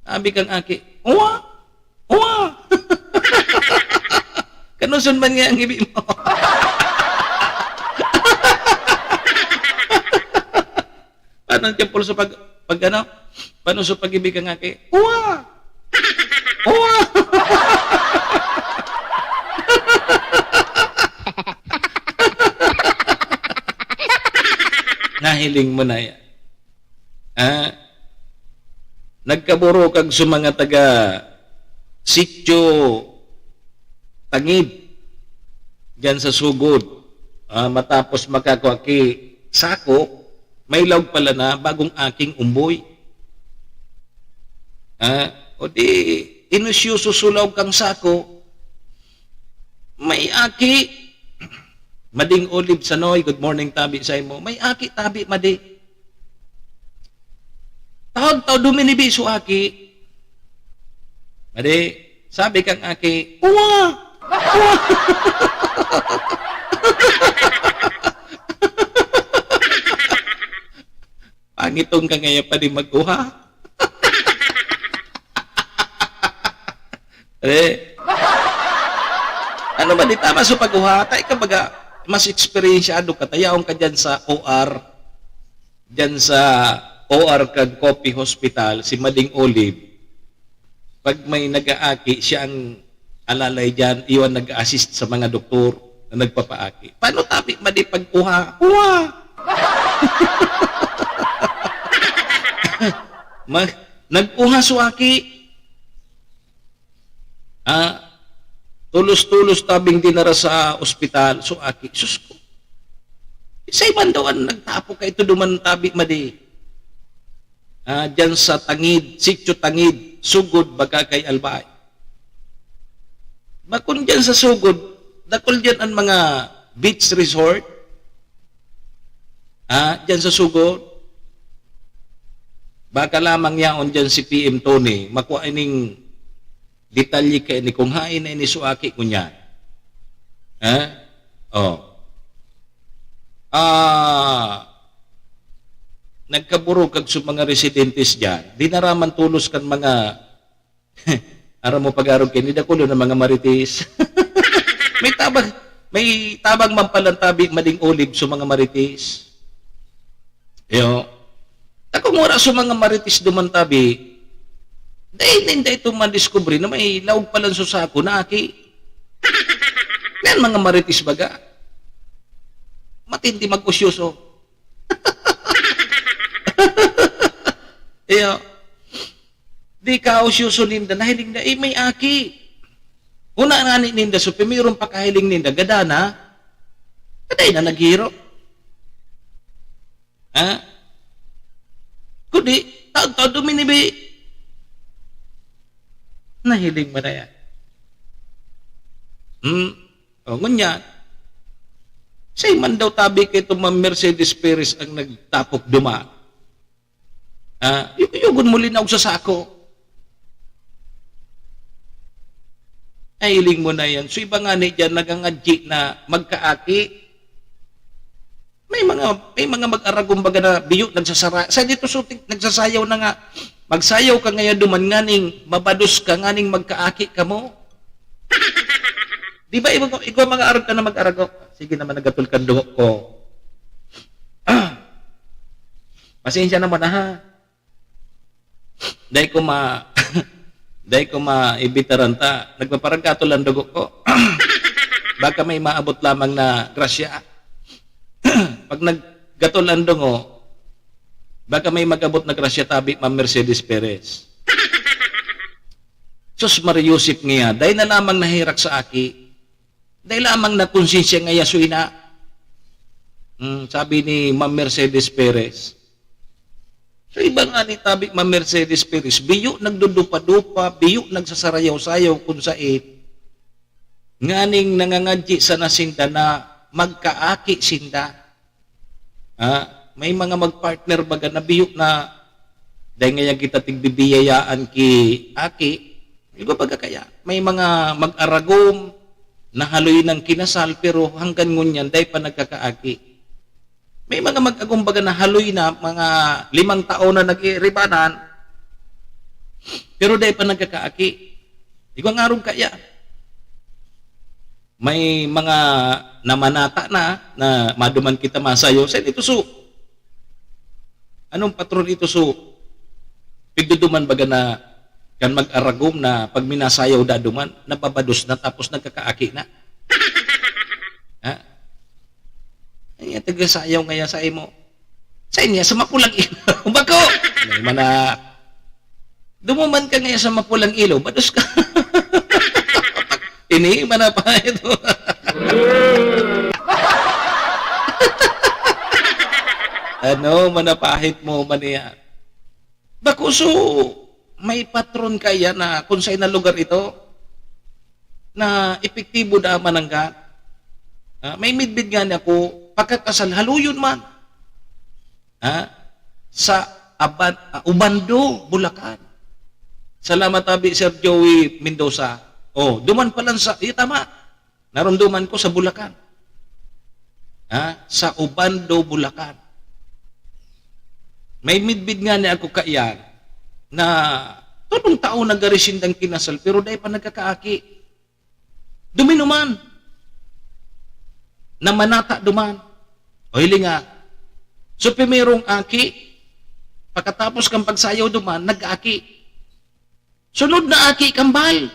Sabi kang aki, uwa! Kanusun man nga ang ibi mo. Paano John Paul sa paano sa pag-ibig ang aki? Uwa! Nahiling mo na yan. Nagkaburo kag sa mga taga Sitio Tangid dyan sa sugod. Matapos makakuaki sako, may laog pala na bagong aking umboy. O di inusyususulaw kang sako, may aki. Mading Olive Sanoy, good morning tabi sa imo. May aki tabi madi. Taon duminibi so aki. Madi, sabi kang aki, uwa! Pangitong ka ngayon pa rin mag-uha. Ano ba di tama sa pag-uha? Tay ka baga, mas experiensyado ka, tayaong ka dyan sa OR, dyan sa OR kag Coffee Hospital, si Mading Olive. Pag may nag-aaki, siya ang alalay dyan, iwan nag-assist sa mga doktor na nagpapaaki. Paano tabi madi pag-uha? Uwa! Nag-uha suaki. Tulos-tulos tabing dinara sa ospital, suaki. Sus ko. Isa iban daw ang nagtapo ka ito duman tabi madi. Dyan sa Tangid, Sitio Tangid, sugod baka kay Albay. Bakun dyan sa sugod, dakol dyan ang mga beach resort. Dyan sa sugod. Baka lamang yaon dyan si PM Tony, makuha ining detalye ka ini kung hain na ini suaki ko niyan. Nagkaburo kag sa mga residentes dyan, di naraman tulos kan mga ara mo pag-arog kini dakulo ng mga marites. may tabang mampalantabi Mading Olive sa mga marites. Ako mura sa mga marites dumantabi, dahil hindi ito madiskubre na may laog palang susako na aki. Yan mga marites baga. Matindi mag-usyoso. Di ka usyoso ninda, nahiling na, may aki. Una nga ninda, so pimirong pakahiling ninda, gadana, kaday na naghiro. Kundi, taon duminibi. Nahiling mo na yan. Ngunyan, say man daw tabi kay ito Mercedes Perez ang nagtapok duma. Yugon mo linaw sa sako. Ay, iling mo na yan. So, iba nga ni dyan, nagangadji na magkaaki. May mga mag-aragong baga na biyo, nagsasara. Sa dito, so, nagsasayaw na nga. Magsayaw ka ngayon duman nganing, mabados ka nganing magkaaki ka mo. Di ba, ikaw mga arag ka na mag-aragok? Sige naman, nagatul ka duhok ko. Pasensya naman na ha. Dahil ko maibitaran ta, nagpaparagkato lang dugo ko. Baka may maabot lamang na grasya. Pag naggatol ang dungo, baka may magabot na grasya tabi Ma'am Mercedes Perez. Sus Mariusip niya, dahil na lamang nahirak sa aki, dahil lamang na konsensya nga yasuina. Sabi ni Ma'am Mercedes Perez. So iba nga ni tabi Ma'am Mercedes Perez, biyo nagdudupa-dupa, biyo nagsasarayaw-sayaw kung sait. Nganing nangangadji sa nasinda na magkaaki sinda. May mga magpartner baga na biyo na dahil ngayon kita tigbibiyayaan ki aki, iba baga kaya. May mga mag-aragom na haloy ng kinasal pero hanggang ngunyan dahil pa nagkakaaki. May mga mag-agumbaga na haloy na mga 5 taon na nag-iribanan pero dahil pa nagkakaaki. Ikaw nga rin kaya. May mga namanata na maduman kita masayo. Sa ito so, anong patron ito so? Pigduduman baga na kan mag-aragom na pag minasayaw daduman, nababados na tapos nagkakaaki na. Ay, tagasayaw ngaya sa imo. Sa inya, sa mapulang ilaw. Bako! May mana, dumuman ka ngaya sa mapulang ilaw, bados ka. Ini, mana pa ito. Manapahit mo, maniya. Bako, so, may patron kaya na kung saan na lugar ito, na epektibo na mananggat. May midbid nga niya ko, pagkakasal, haluyon man. Sa Ubando, Bulacan. Salamat tabi, Sir Joey Mendoza. Duman pa lang sa, tama. Narunduman ko sa Bulacan. Sa Ubando, Bulacan. May midbid nga niya ako kaiyan na tunong taon nag-arisindang kinasal pero dahil pa nagkakaaki. Duminuman. Na manata duman. O hili nga. So pimerong aki, pagkatapos kang pagsayaw duman, nag-aki. Sunod na aki, kambal.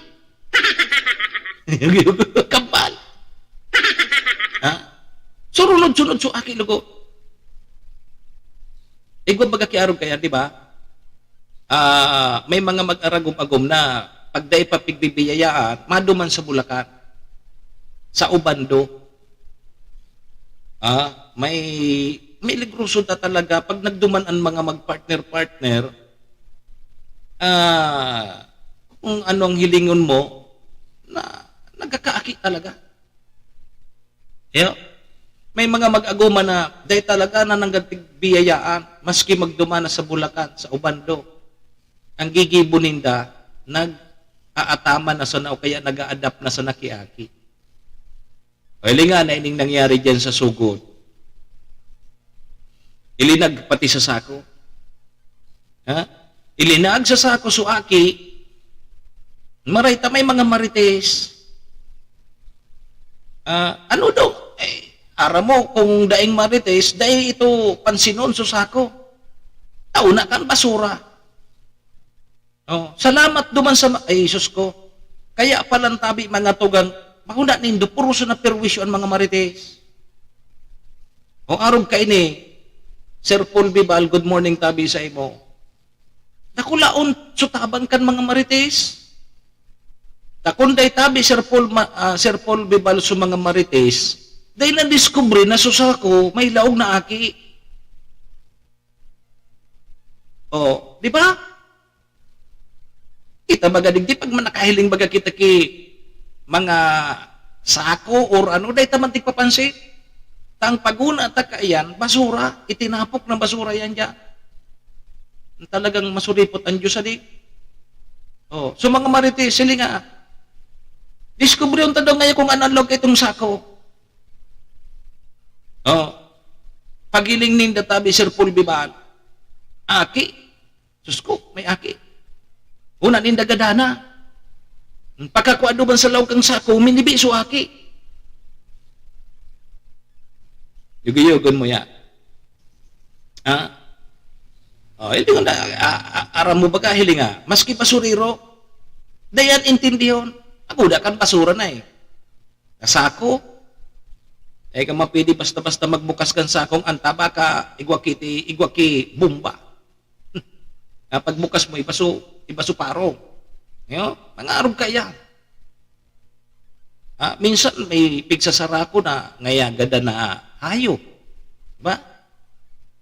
Kambal. Sunod so aki lugo. Igwa baga kiarog kaya, di ba? May mga mag-aragom-agom na pagday pa pigbibiyayaan, maduman sa Bulacan. Sa Ubando. May ligruso na talaga pag nagduman ang mga mag-partner-partner, kung ano ang hilingon mo, na nagkakaaki talaga. May mga mag-aguma na dahil talaga na nanggatig-biyayaan, maski magduman na sa Bulacan, sa Ubando, ang gigibuninda, nag-aataman na sa o kaya nag-a-adapt na sa nakiaki. Ili nga na ining nangyari dyan sa sugod. Ilinag pati sa sako. Ilinag sa sako so aki. Marayta may mga marites. Ano daw? Ara mo kung daing marites, dahil ito pansinon so sako. Tauna kan basura. Salamat duman sa Sus ko. Kaya palang tabi mga tugang mahuna nindo, puro sa na perwisyo ang mga marites. Arog ka ini, Sir Paul Bibal, good morning tabi sa imo. Nakulaon, sutabang kan mga marites. Takunday tabi, Sir Paul Bibal sa mga marites, dahil na-discover na susako, may laog na aki. Di ba? Kita magadig, di pag manakahiling baga kita ki mga sako or ano, dahil tamantik papansin. Tang paguna at kaiyan, basura, itinapok ng basura yan dyan. Talagang masuripot ang Diyos adi. Oh, so mga marites, sili nga. Discover yung tadong ngayon kung analog itong sako. Oh, pagiling nin databi Sir Paul Bibal. Aki. Sus ko, may aki. Una nin dagadana. Pagkakuado ban sa lawag kang sako, minibi so aki. Yugi-yugon mo ya. Oh, hindi ko na, aram mo ba kahili nga, maski pasuriro, dayan intindihon, ako da kan pasura na eh. Kasako, ka mapili basta-basta magbukas kan sakong antaba ka, igwaki bumba. Pagbukas mo, ibaso parong. Mga arog kaya. Minsan may pigsasarako na ngayagada na hayo. Diba?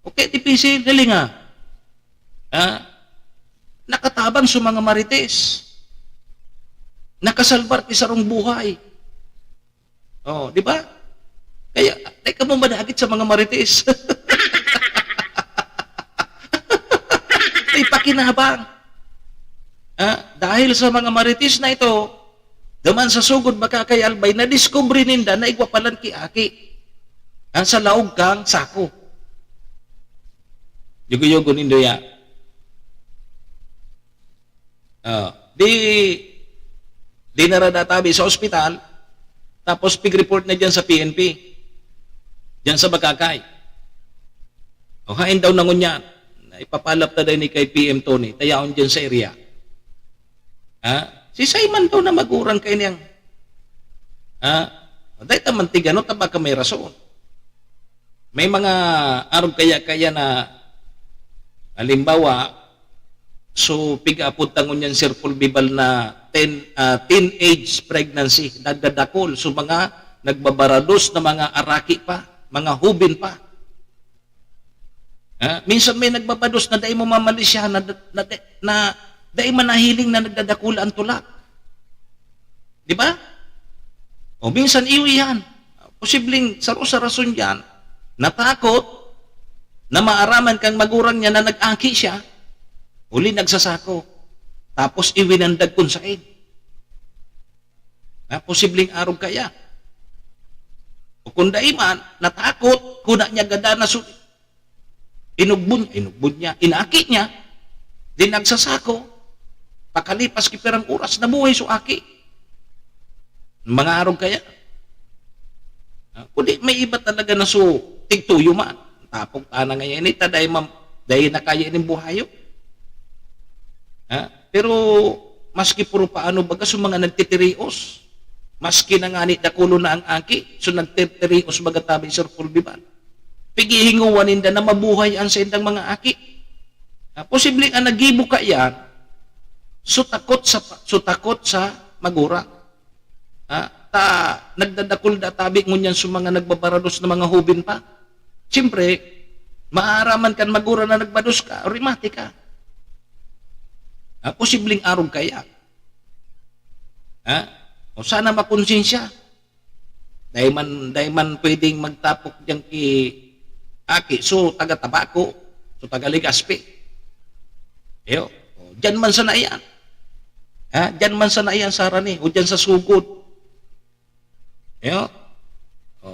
Okay, tipisil, dali nga. Nakatabang sa mga marites. Nakasalbar ti sarong buhay. Oh, di ba? Kaya, teka mo madagit sa mga marites. May pakinabang. Dahil sa mga marites na ito, daman sa sugod makakay albay, na-discover ninda na igwapalan ki aki. Sa laog kang sako. Yugo-yugo nindo ya. Di naradatabi sa ospital, tapos pig-report na dyan sa PNP. Dyan sa Bakakay. O hain daw nangon yan. Ipapalap na daw ni kay PM Tony. Tayaon dyan sa area. Si Simon daw na magurang kay niyang. Dahil tamantigan, no, tabaka may rason. May mga arog kaya na halimbawa, so piga-apod tangon yan Sir Paul Bibal na teenage pregnancy, nagdadakol. So mga nagbabarados na mga araki pa, mga hubin pa. Minsan may nagbabados na dahil mo mamalisya na dahil manahiling na nagdadakul ang tulak. Di ba? O minsan iwi yan. Posibleng sa rason yan, natakot na maaraman kang magurang niya na nag-aki siya, uli nagsasako. Tapos iwinandag kung saan. Posibleng arog kaya. O kung daiman, natakot, kuna niya gada na inugbon niya, inaki niya, din nagsasako, pakalipas kipirang oras, nabuhay so aki. Mga arog kaya. Kundi may iba talaga na tigtuyo man. Tapong tanang ngayon, ita dahil na kaya ng buhayo. Pero maski puro paano baga so mga nagtitirios, maski na nga ni dakulo na ang aki, so nagtitirios baga tabi Sir Paul Bibal. Pigihinguan ninda na mabuhay ang sa indang mga aki. Posibleng ang nagibo ka yan, so takot sa magura. Nagdadakul da tabi ngunyan sa mga nagbabarados na mga hubin pa. Siyempre, maaraman kan magura na nagbados ka, o rimati ka. Posibleng arog kaya. O sana makonsensya. Dahil man pwedeng magtapok diyang aki, so taga-tabako, so taga-ligaspi. Diyan man sana iyan. Diyan man sana iyan, Sarani, o diyan sa sugod.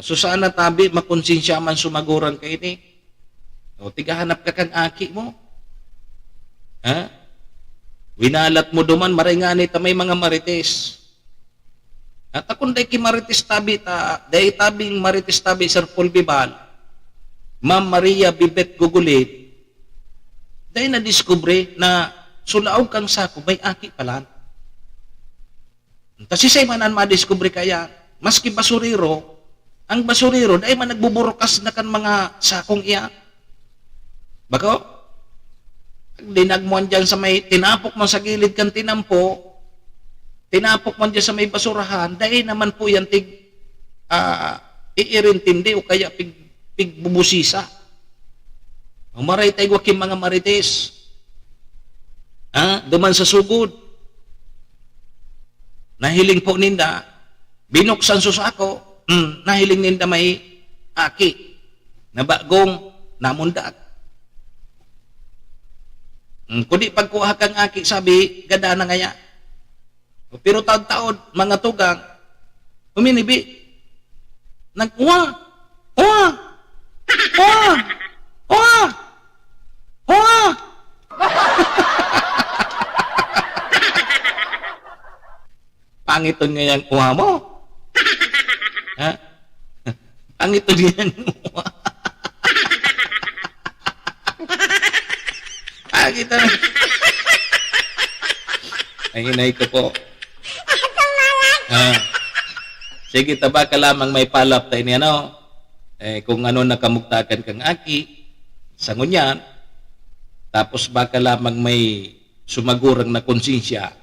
So sana tabi, makonsensya man sumaguran kayo ni. Tigahanap ka kang aki mo. Winalat mo duman, maringani ta may mga marites. At akong day ki marites tabi, day tabing marites tabi Sir Paul Bibal, Ma'am Maria Bibet Gugulit, day na-discover na sulaog kang sako, may aki pala. Kasi say manan ma-discover kaya, maski basuriro, ang basuriro, day man nagbuburokas na kan mga sakong iya. Bako? Dinagmuan dyan sa may, tinapok mo sa gilid kang tinampo, tinapok mo dyan sa may basurahan, dahil naman po yan iirintindi o kaya pigbubusisa. Umaray tayo wakim mga marites. Duman sa sugod. Nahiling po ninda, binuksan susako, nahiling ninda may aki, na bagong namundag. Kundi pagkuha kang aki, sabi, gada na ngaya. Pero taon-taon, mga tugang, uminibi, nag-uwa, uwa, uwa, uwa, uwa. Pangiton ngayang uwa mo. Ha? Pangiton ngayang uwa. Kita na. Ay, hinay ko po. Sige, taba ka lamang may palap tayo niya, no? Kung ano nakamugtakan kang aki, sa ngunyan, tapos baka lamang may sumagurang na konsensya,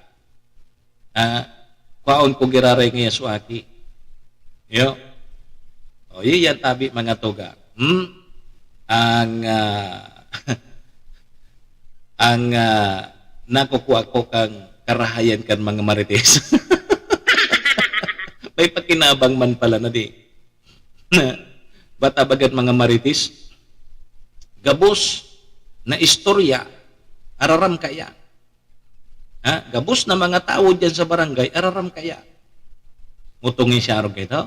kwaon ko giraray ngayon sa aki. Yo? O, yan tabi mga tuga. Ang nakukuha ko kang karahayan kan mga marites. May pakinabang man pala na di. Batabagan mga marites, gabos na istorya, araram kaya. Gabos na mga tao dyan sa barangay, araram kaya. Mutungin siya arog ito.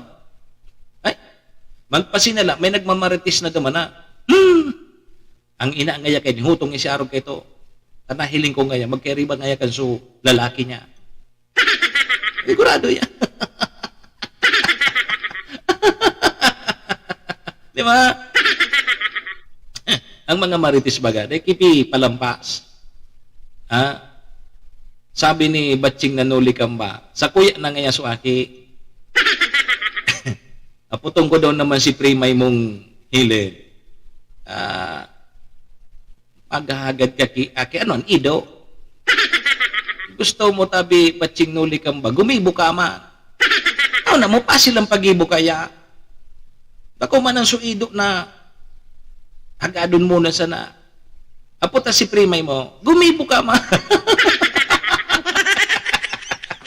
Ay, magpasinala, may nagmamarites na gamana. Ang ina ngaya kay hutong siya arog ito. Nahiling ko ngaya, magkariba ngaya kan so lalaki niya. Sigurado yan. Di ba? Ang mga marites baga, kipi palampas. Sabi ni Batching Nanuli Kamba, sa kuya na ngaya so aki. Aputong ko daw naman si Primay mong hilid. Paghahagad ka aki, ano, ido. Gusto mo tabi Batching Nuli Kamba, gumibo ka man. Ano na mo pa silang pagibo kaya? Ako man ang suido na hagadon muna sana. Aputa si Primay mo, gumibo ka man.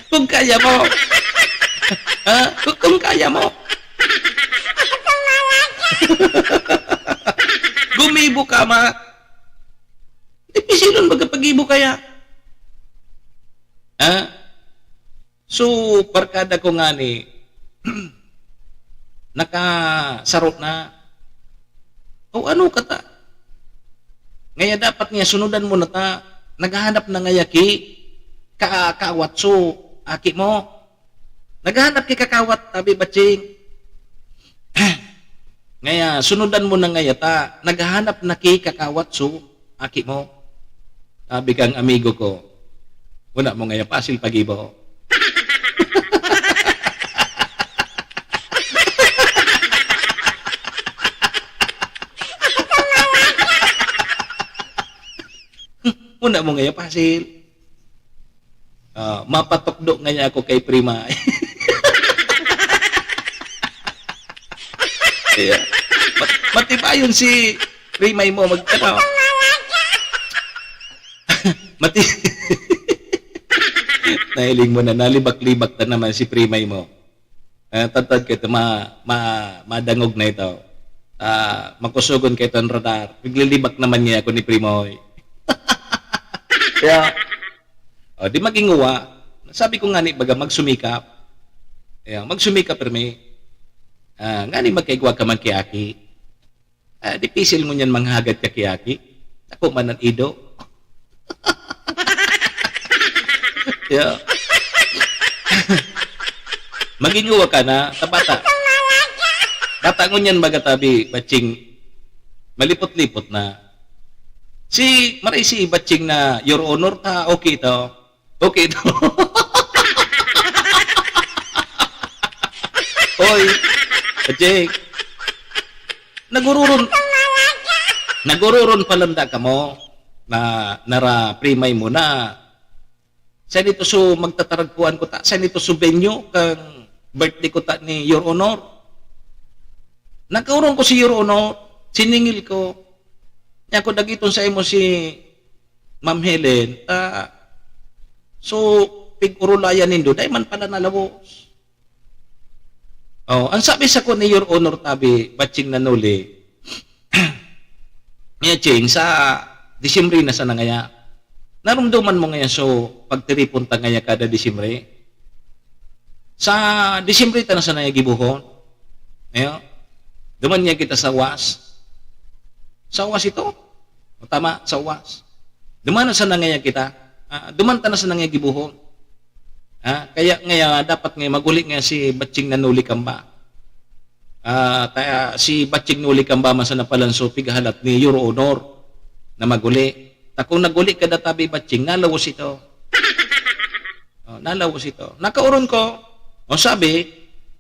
Kung kaya mo. Kung kaya mo. Gumibo ka man. Dipisilon magkapagibo kaya. So, parkada ko nga ni, nakasarot na. O ano ka ta? Ngaya dapat niya, sunudan mo na ta. Naghahanap na ngayaki, kakawat so, aki mo. Naghahanap ki kakawat, tabi Batching. Ngaya, sunudan mo na ngaya ta. Naghahanap na ki kakawat so, aki mo. Sabi kang amigo ko, wala mo ngayon pasil pagibo. Wala mo ngayon pasil. Mapatokdo ngayon ako kay Primay. Yeah. Matibayon si Primay mo magtanaw. Nahiling mo na, nalibak-libak na naman si Primay mo. Tatad ka ito, madangog na ito. Makusugon ka ito ang radar. Naglilibak naman niya ako ni Primoy. Kaya, di maging uwa. Sabi ko nga ni, baga, magsumikap. Magsumikap, Primoy. Nga ni magkaigwa ka man kiyaki. Di pisil mo niyan manghagad ka kiyaki. Ako man ang ido. Yeah. Maginguwa ka na, tabata. Bata ngunyan magatabi, Batching, malipot-lipot na. Maray si Batching na, Your Honor, okay ito. Okay ito. Hoy, Batching, nagururon palanda ka mo, na nara Primay mo na. Sa nito so magtataragpuan ko ta. Sa nito so venue kang birthday ko ta ni Your Honor. Nagkaurong ko si Your Honor. Siningil ko. Niya ko dagiton sa imo si Ma'am Helen. So, pig-urulayan nindo. Dahil man pala nalabos. Ang sabi sa ko ni Your Honor tabi, Batching Nanuli, niya Ching, sa Disyembre na sa nangaya. Narumduman mo ngayon so pagtiripunta ngayon kada Disyembre. Sa Disyembre ta na sa naya gibuhon. Ayo. Duman niya kita sa was. Sa was ito. O tama, sa was. Duman na sa nangaya kita. Duman ta na sa nangaya gibuhon. Kaya ngayon dapat ngayon maguli nga si Batching Nanuli Kamba. Si Batching Nuli Kamba man sa napalanso pigahalat ni Your Honor na maguli. Kung naguli ka databi Batching, nalawos ito. Nalawos ito. Nakauron ko, sabi,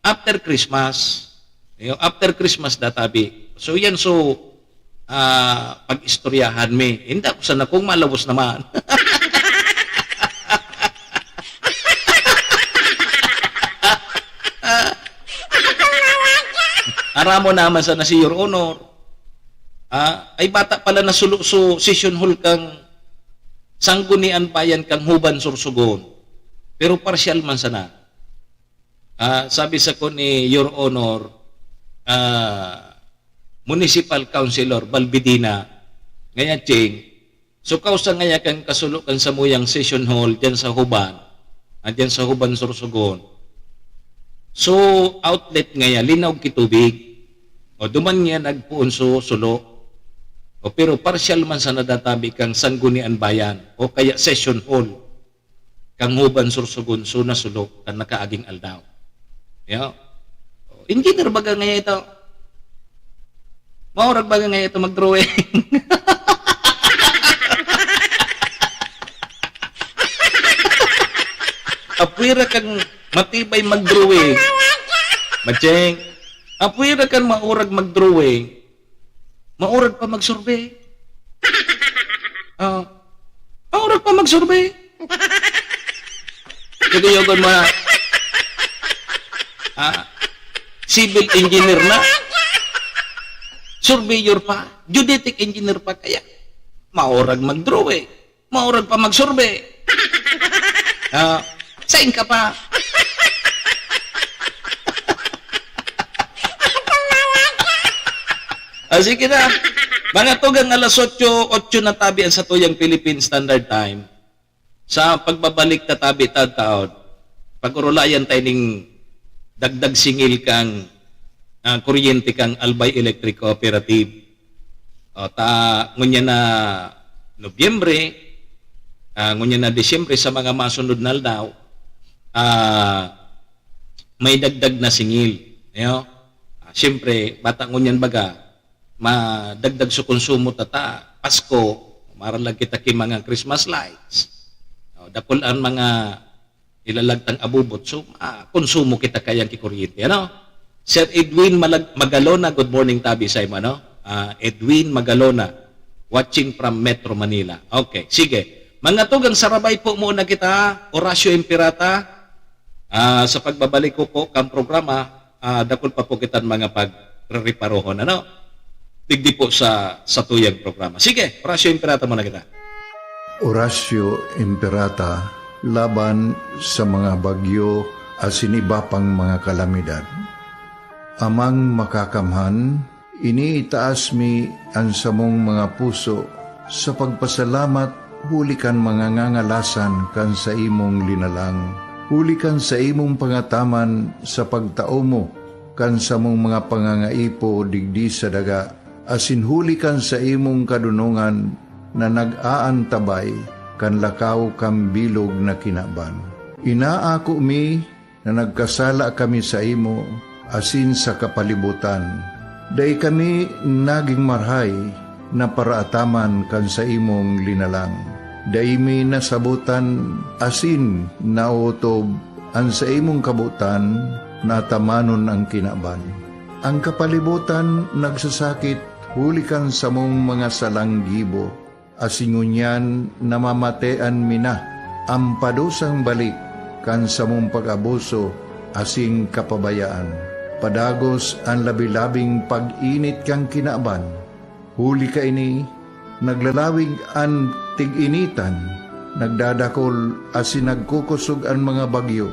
after Christmas. After Christmas databi. So yan pag-istoryahan mi. Hindi ako sana kung malawos naman. Aramo naman sana si Your Honor. Ay bata pala na suluso session hall kang Sanggunian Bayan kang Huban Sursugon. Pero partial man sana. Sabi sa ko ni Your Honor, Municipal Councilor Balbidina, ngayon Ching, so kausa ngayon kang kasulukan sa muyang session hall dyan sa Huban, dyan sa Huban Sursugon. So outlet ngayon, linaw kitubig. Duman niya nagpuunso sulo. Pero partial man sa nadatabi kang Sanggunian Bayan o kaya session hall kang Huban Sursugon so nasulo kang nakaaging aldaw. Engineer baga ngayon ito. Maurag baga ngayon ito mag-drawing. Apwira kang matibay mag-drawing. Macheng, apwira kang maurag mag-drawing. Maurag pa mag-survey. Maurag pa mag-survey. Kagayogon mo civil engineer na. Surveyor pa. Geodetic engineer pa. Kaya maurag mag-drawing. Maurag pa mag-survey. Sain ka pa. Sige na. Mga tugang alas 8 na tabi ang sa tuyang Philippine Standard Time. Sa pagbabalik tatabi taon, pag-urulayan tayo ning dagdag singil kang kuryente kang Albay Electric Cooperative. Ngunya na Nobyembre, ngunya na Disyembre sa mga masunod na daw, may dagdag na singil. Siyempre, bata ngunyan baga, madagdag sa konsumo tata Pasko maralag kita ki mga Christmas lights dakulan mga ilalagtang abubot so konsumo kita kayang ki kuryente Sir Edwin Magalona, good morning tabi sa imo Edwin Magalona watching from Metro Manila. Okay, sige mga tugang sarabay po muna kita Horacio Impirata sa pagbabalik ko po kang programa dakul pa po kitan mga pagreparohon digdi po sa tuyang programa. Sige, Horacio Impirata muna kita. Horacio Impirata, laban sa mga bagyo at siniba pang mga kalamidad. Amang makakamhan, iniitaas mi ang samong mga puso sa pagpasalamat hulikan mga ngangalasan kan sa imong linalang. Hulikan sa imong pangataman sa pagtao mo kan sa mong mga pangangaipo digdi sa daga. Asinhulikan sa imong kadunungan na nag-aantabay kan lakaw kang bilog na kinaban. Inaako mi na nagkasala kami sa imo asin sa kapalibutan. Day kami naging marhay na paraataman kan sa imong linalang. Day mi nasabutan asin nautob ang sa imong kabutan na tamanon ang kinaban. Ang kapalibutan nagsasakit hulikan sa mong mga salanggibo, asingunyan namamatean mina, ang padusang balik, kan sa mong pag-abuso, asing kapabayaan. Padagos ang labilabing pag-init kang kinaban, huli ka ini, naglalawig ang tig-initan, nagdadakol asin nagkukusog ang mga bagyo,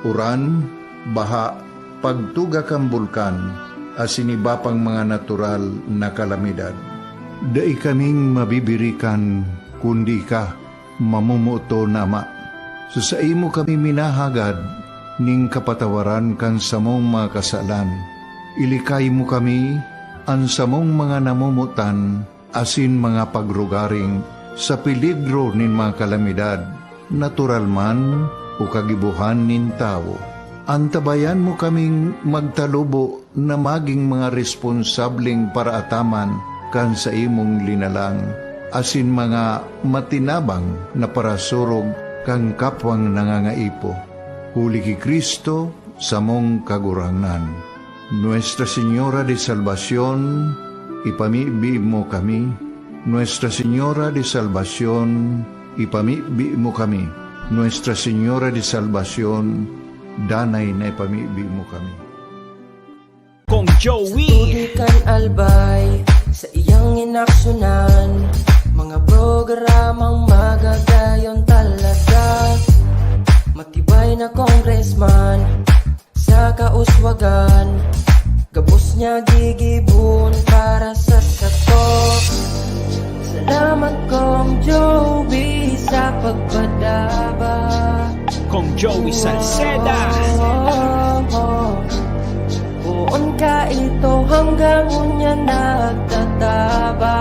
uran, baha, pagtuga kang bulkan, asiniba pang mga natural na kalamidad. Dai kaming mabibirikan kundi ka, mamumuto nama. So sa imo kami minahagad, ning kapatawaran kan samong mga kasalan. Ilikay mo kami, ang samong mga namumutan, asin mga pagrugaring, sa peligro nin mga kalamidad, natural man o kagibuhan nin tao. Antabayan mo kaming magtalubo na maging mga responsabling paraataman kan sa imong linalang, asin mga matinabang na parasurog kang kapwang nangangaipo. Huli ki Kristo sa mong kagurangan. Nuestra Señora de Salvación, ipamibi mo kami. Nuestra Señora de Salvación, ipamibi mo kami. Nuestra Señora de Salvación, danay na ipamibi mo kami. Kong Joey Tudikan albay sa iyang inaksyonan, mga programang magagayon talaga. Matibay na congressman sa kauswagan, gabos niya gigibon para sa sato. Salamat Kong Joey sa pagpadaba. Kong Joey Salceda. Buon ka ito hanggang unya nagtataba.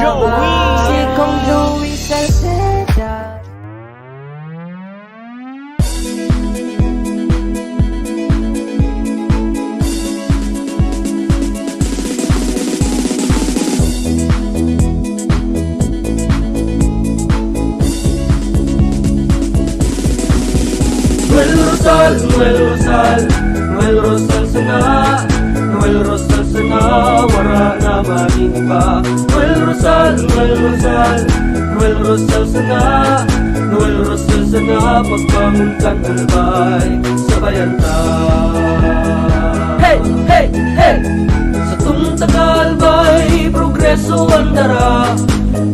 Joey! Si Kong Joey Salceda. Noel Rosal, Noel Rosal, Noel Rosal sana, Noel Rosal sana, wala na maniba. Noel Rosal, Noel Rosal, Noel Rosal sana, Noel Rosal sana, pagbangon ka talbay, sabayan ta. Hey, hey, hey! Sa tuntagalbay, progreso ang dara,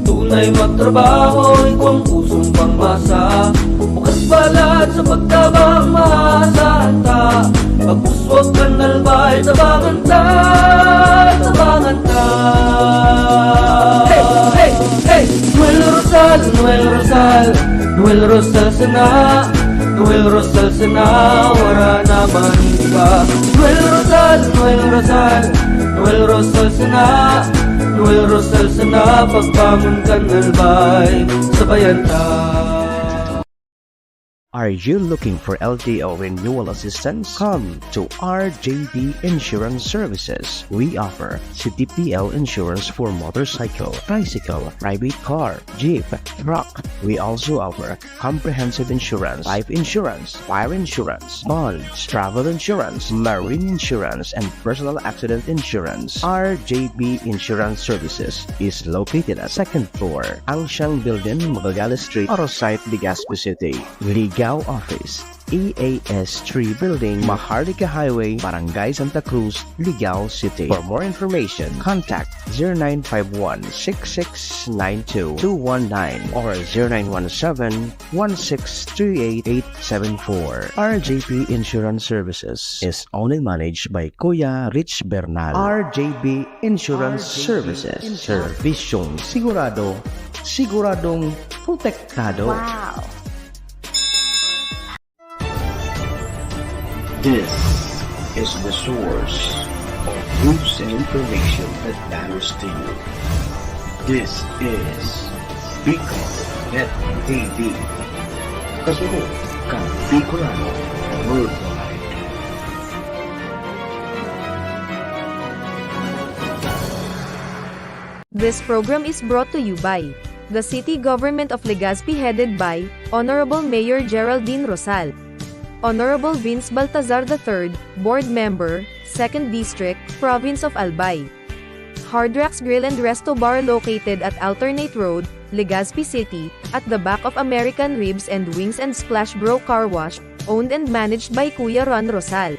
tunay magtrabaho, ikaw ang pusong pangmasa. Bukas balat sa pagtabang maasahan ta, pagpuswag ka nalbay, tabangan ta, tabangan ta. Hey, hey, hey! Noel Rosal, Noel Rosal, Noel Rosal sana, Noel Rosal sana, wala na maniba. Noel Rosal, Noel Rosal, Noel Rosal sana, Noel Rosal sana, pagbangon ka nalbay, sabayan ta. Are you looking for LTO renewal assistance? Come to RJB Insurance Services. We offer CTPL insurance for motorcycle, tricycle, private car, jeep, truck. We also offer comprehensive insurance, life insurance, fire insurance, bonds, travel insurance, marine insurance, and personal accident insurance. RJB Insurance Services is located at 2nd floor, Angshang Building, Magallanes Street, Orosite, Legazpi City. Ligao Office, EAS 3 Building, Maharlika Highway, Barangay Santa Cruz, Ligao City. For more information, contact 0951-6692-219 or 0917-1638874. RJP Insurance Services is owned and managed by Kuya Rich Bernal. RJB Insurance Services. Servisyong sigurado, siguradong protektado. Wow! This is the source of news and information that matters to you. This is Bicol Net TV. Kasunod kang Bicolano Worldwide. This program is brought to you by the City Government of Legazpi headed by Honorable Mayor Geraldine Rosal, Honorable Vince Baltazar III, Board Member, 2nd District, Province of Albay. Hard Rocks Grill and Resto Bar located at Alternate Road, Legazpi City, at the back of American Ribs and Wings and Splash Bro Car Wash, owned and managed by Kuya Ron Rosal.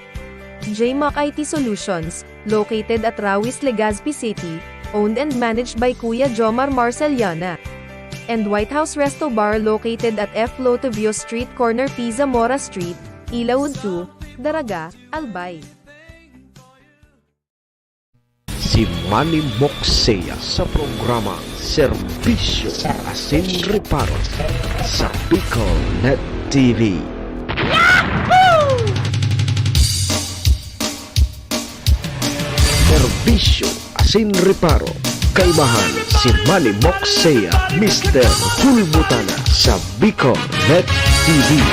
JMAC IT Solutions, located at Rawis, Legazpi City, owned and managed by Kuya Jomar Marceliana. And White House Resto Bar located at F. Lotavio Street Corner P. Zamora Street, Ilaud 2, Daraga, Albay. si Manny Moxea sa programa Serbisyo Asin Reparo sa Bicol Net TV. Serbisyo Asin Reparo, kaibahan si Manny Moxea, Mr. Hulbutana sa Bicol Net TV.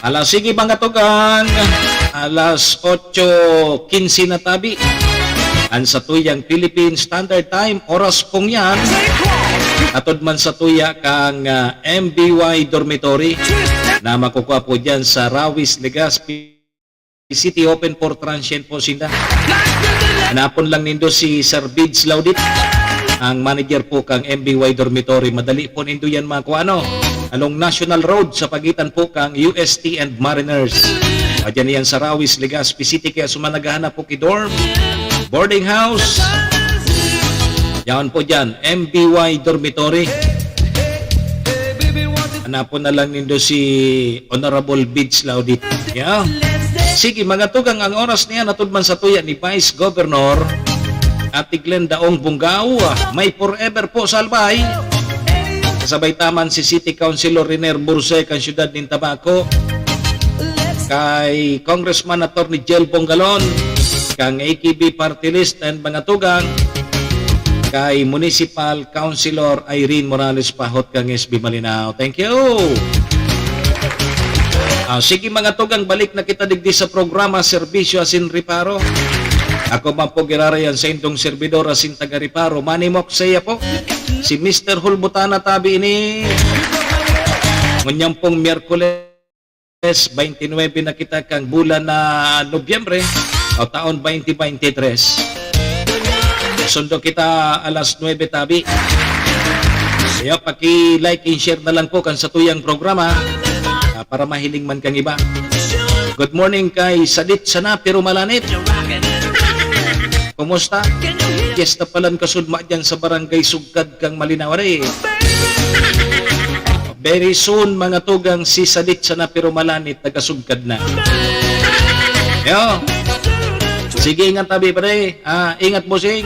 Alas, sige mga tugang, alas 8:15 na tabi. Ang sa tuyang Philippine Standard Time, oras pong yan. Atod man sa tuya kang MBY Dormitory na makukuha po dyan sa Rawis, Legazpi City, open for transient po sila. Hanapon lang nindo si Sir Bids Laudit, ang manager po kang MBY Dormitory. Madali po nindo yan makuha, along National Road sa pagitan po kang UST and Mariners. Dyan yan sa Rawis, Legazpi City. Kaya sumanagahanap po ki-dorm, boarding house. Yan po dyan, MBY Dormitory. Hanapon na lang nindo si Honorable Bids Laudit. Yeah. Sige, mga tugang, ang oras niya natudman sa tuya ni Vice Governor Ate Glenn Daong Bungaw. May forever po sa Albay. Kasabay taman si City Councilor Riner Burse kang siyudad ng Tabaco. Kay Congressman Atty. Jel Bongalon, kang AKB Party List and mga tugang. Kay Municipal Councilor Irene Morales Pahot kang SB Malinaw. Thank you. Sige mga tugang, balik na kita digdi sa programa Serbisyo Asin Reparo. Ako man po girarayan sa indong servidor asin taga Reparo, Manny Moxea po. Si Mr. Hulbutana tabi ini. Ngunyang pong Miyerkules 29 na kita kang bulan na Nobyembre o taon 2023. Sundo kita alas 9 tabi. Kaya paki-like and share na lang po kan sa tuyang programa para mahiling man kang iba. Good morning kay Sadit Sana pero Malanit. Kumusta? Yes, tapalan kasudma dyan sa barangay Sugkad kang Malinawari. Very soon mga tugang si Sadit Sana pero Malanit taga-Sugkad na. Yo. Sige, ingat tabi pare. Ingat bossing.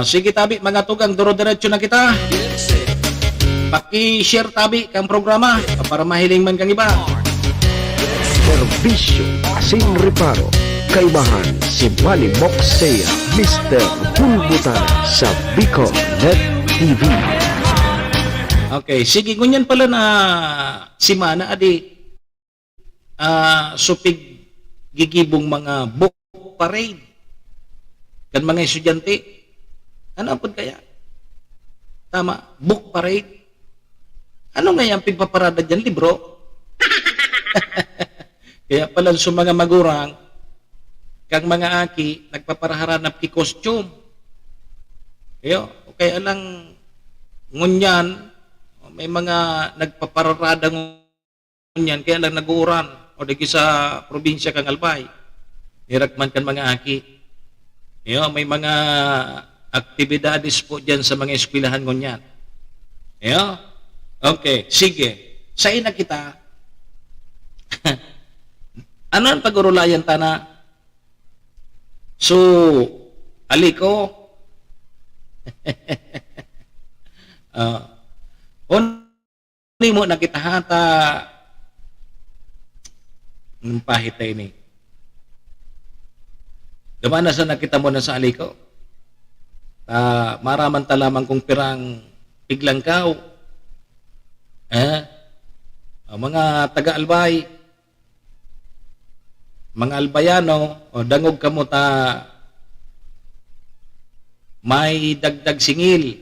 Sige tabi mga tugang, duro-diretso na kita. Paki-share tabi kang programa para mahiling man kang iba. Serbisyo Asin Reparo, kaibahan si Manny Moxea, Mr. Hulbutana sa Bicol Net TV. Okay, sige, ngunyan pala na si Mana adi supig gigibong mga book parade kan mga estudyante. Ano po kaya? Tama, book parade. Ano nga yung pigpaparada dyan, libro? Kaya pala sa mga magurang, kang mga aki, nagpaparaharanap ki costume. Kaya lang, ngunyan, may mga nagpapararada ngunyan, kaya lang naguuran, o dagi sa probinsya kang Albay. Nirakman kan mga aki. May mga aktibidades po dyan sa mga eskwelahan ngunyan. Okay, sige. Sa ina kita, ano ang pagurulayan tana? So, aliko. Oni mo nakitahata ng pahitay ni. Gamana sa nakita mo na sa aliko? Maraman talamang kung pirang piglangkaw. Mga taga-albay, mga albayano, dangog kamo ta may dagdag singil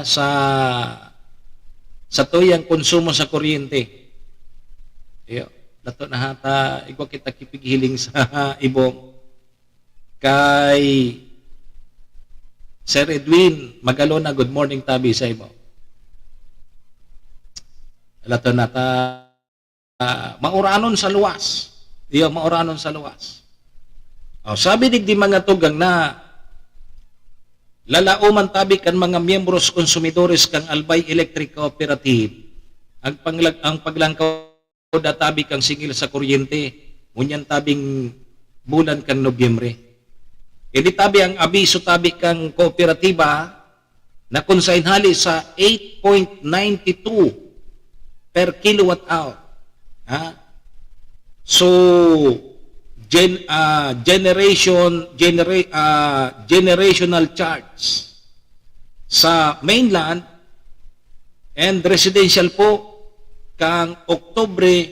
sa tuyang konsumo sa kuryente. Dato na hata igwa kita kipighiling sa ibong kay Sir Edwin Magalona. Good morning tabi sa imo. Lato na ta mauranon sa luwas. Mauranon sa luwas. Sabi digdi mga tugang na lalauman tabi kan mga miyembros konsumidores kang Albay Electric Cooperative ang paglangkaw da tabi kang singil sa kuryente ngunyan tabing bulan kang Nobyembre. Idi tabi ang abiso tabi kang kooperatiba na konsaynhali sa 8.92 per kilowatt hour. So generational charge sa mainland and residential po kang Oktubre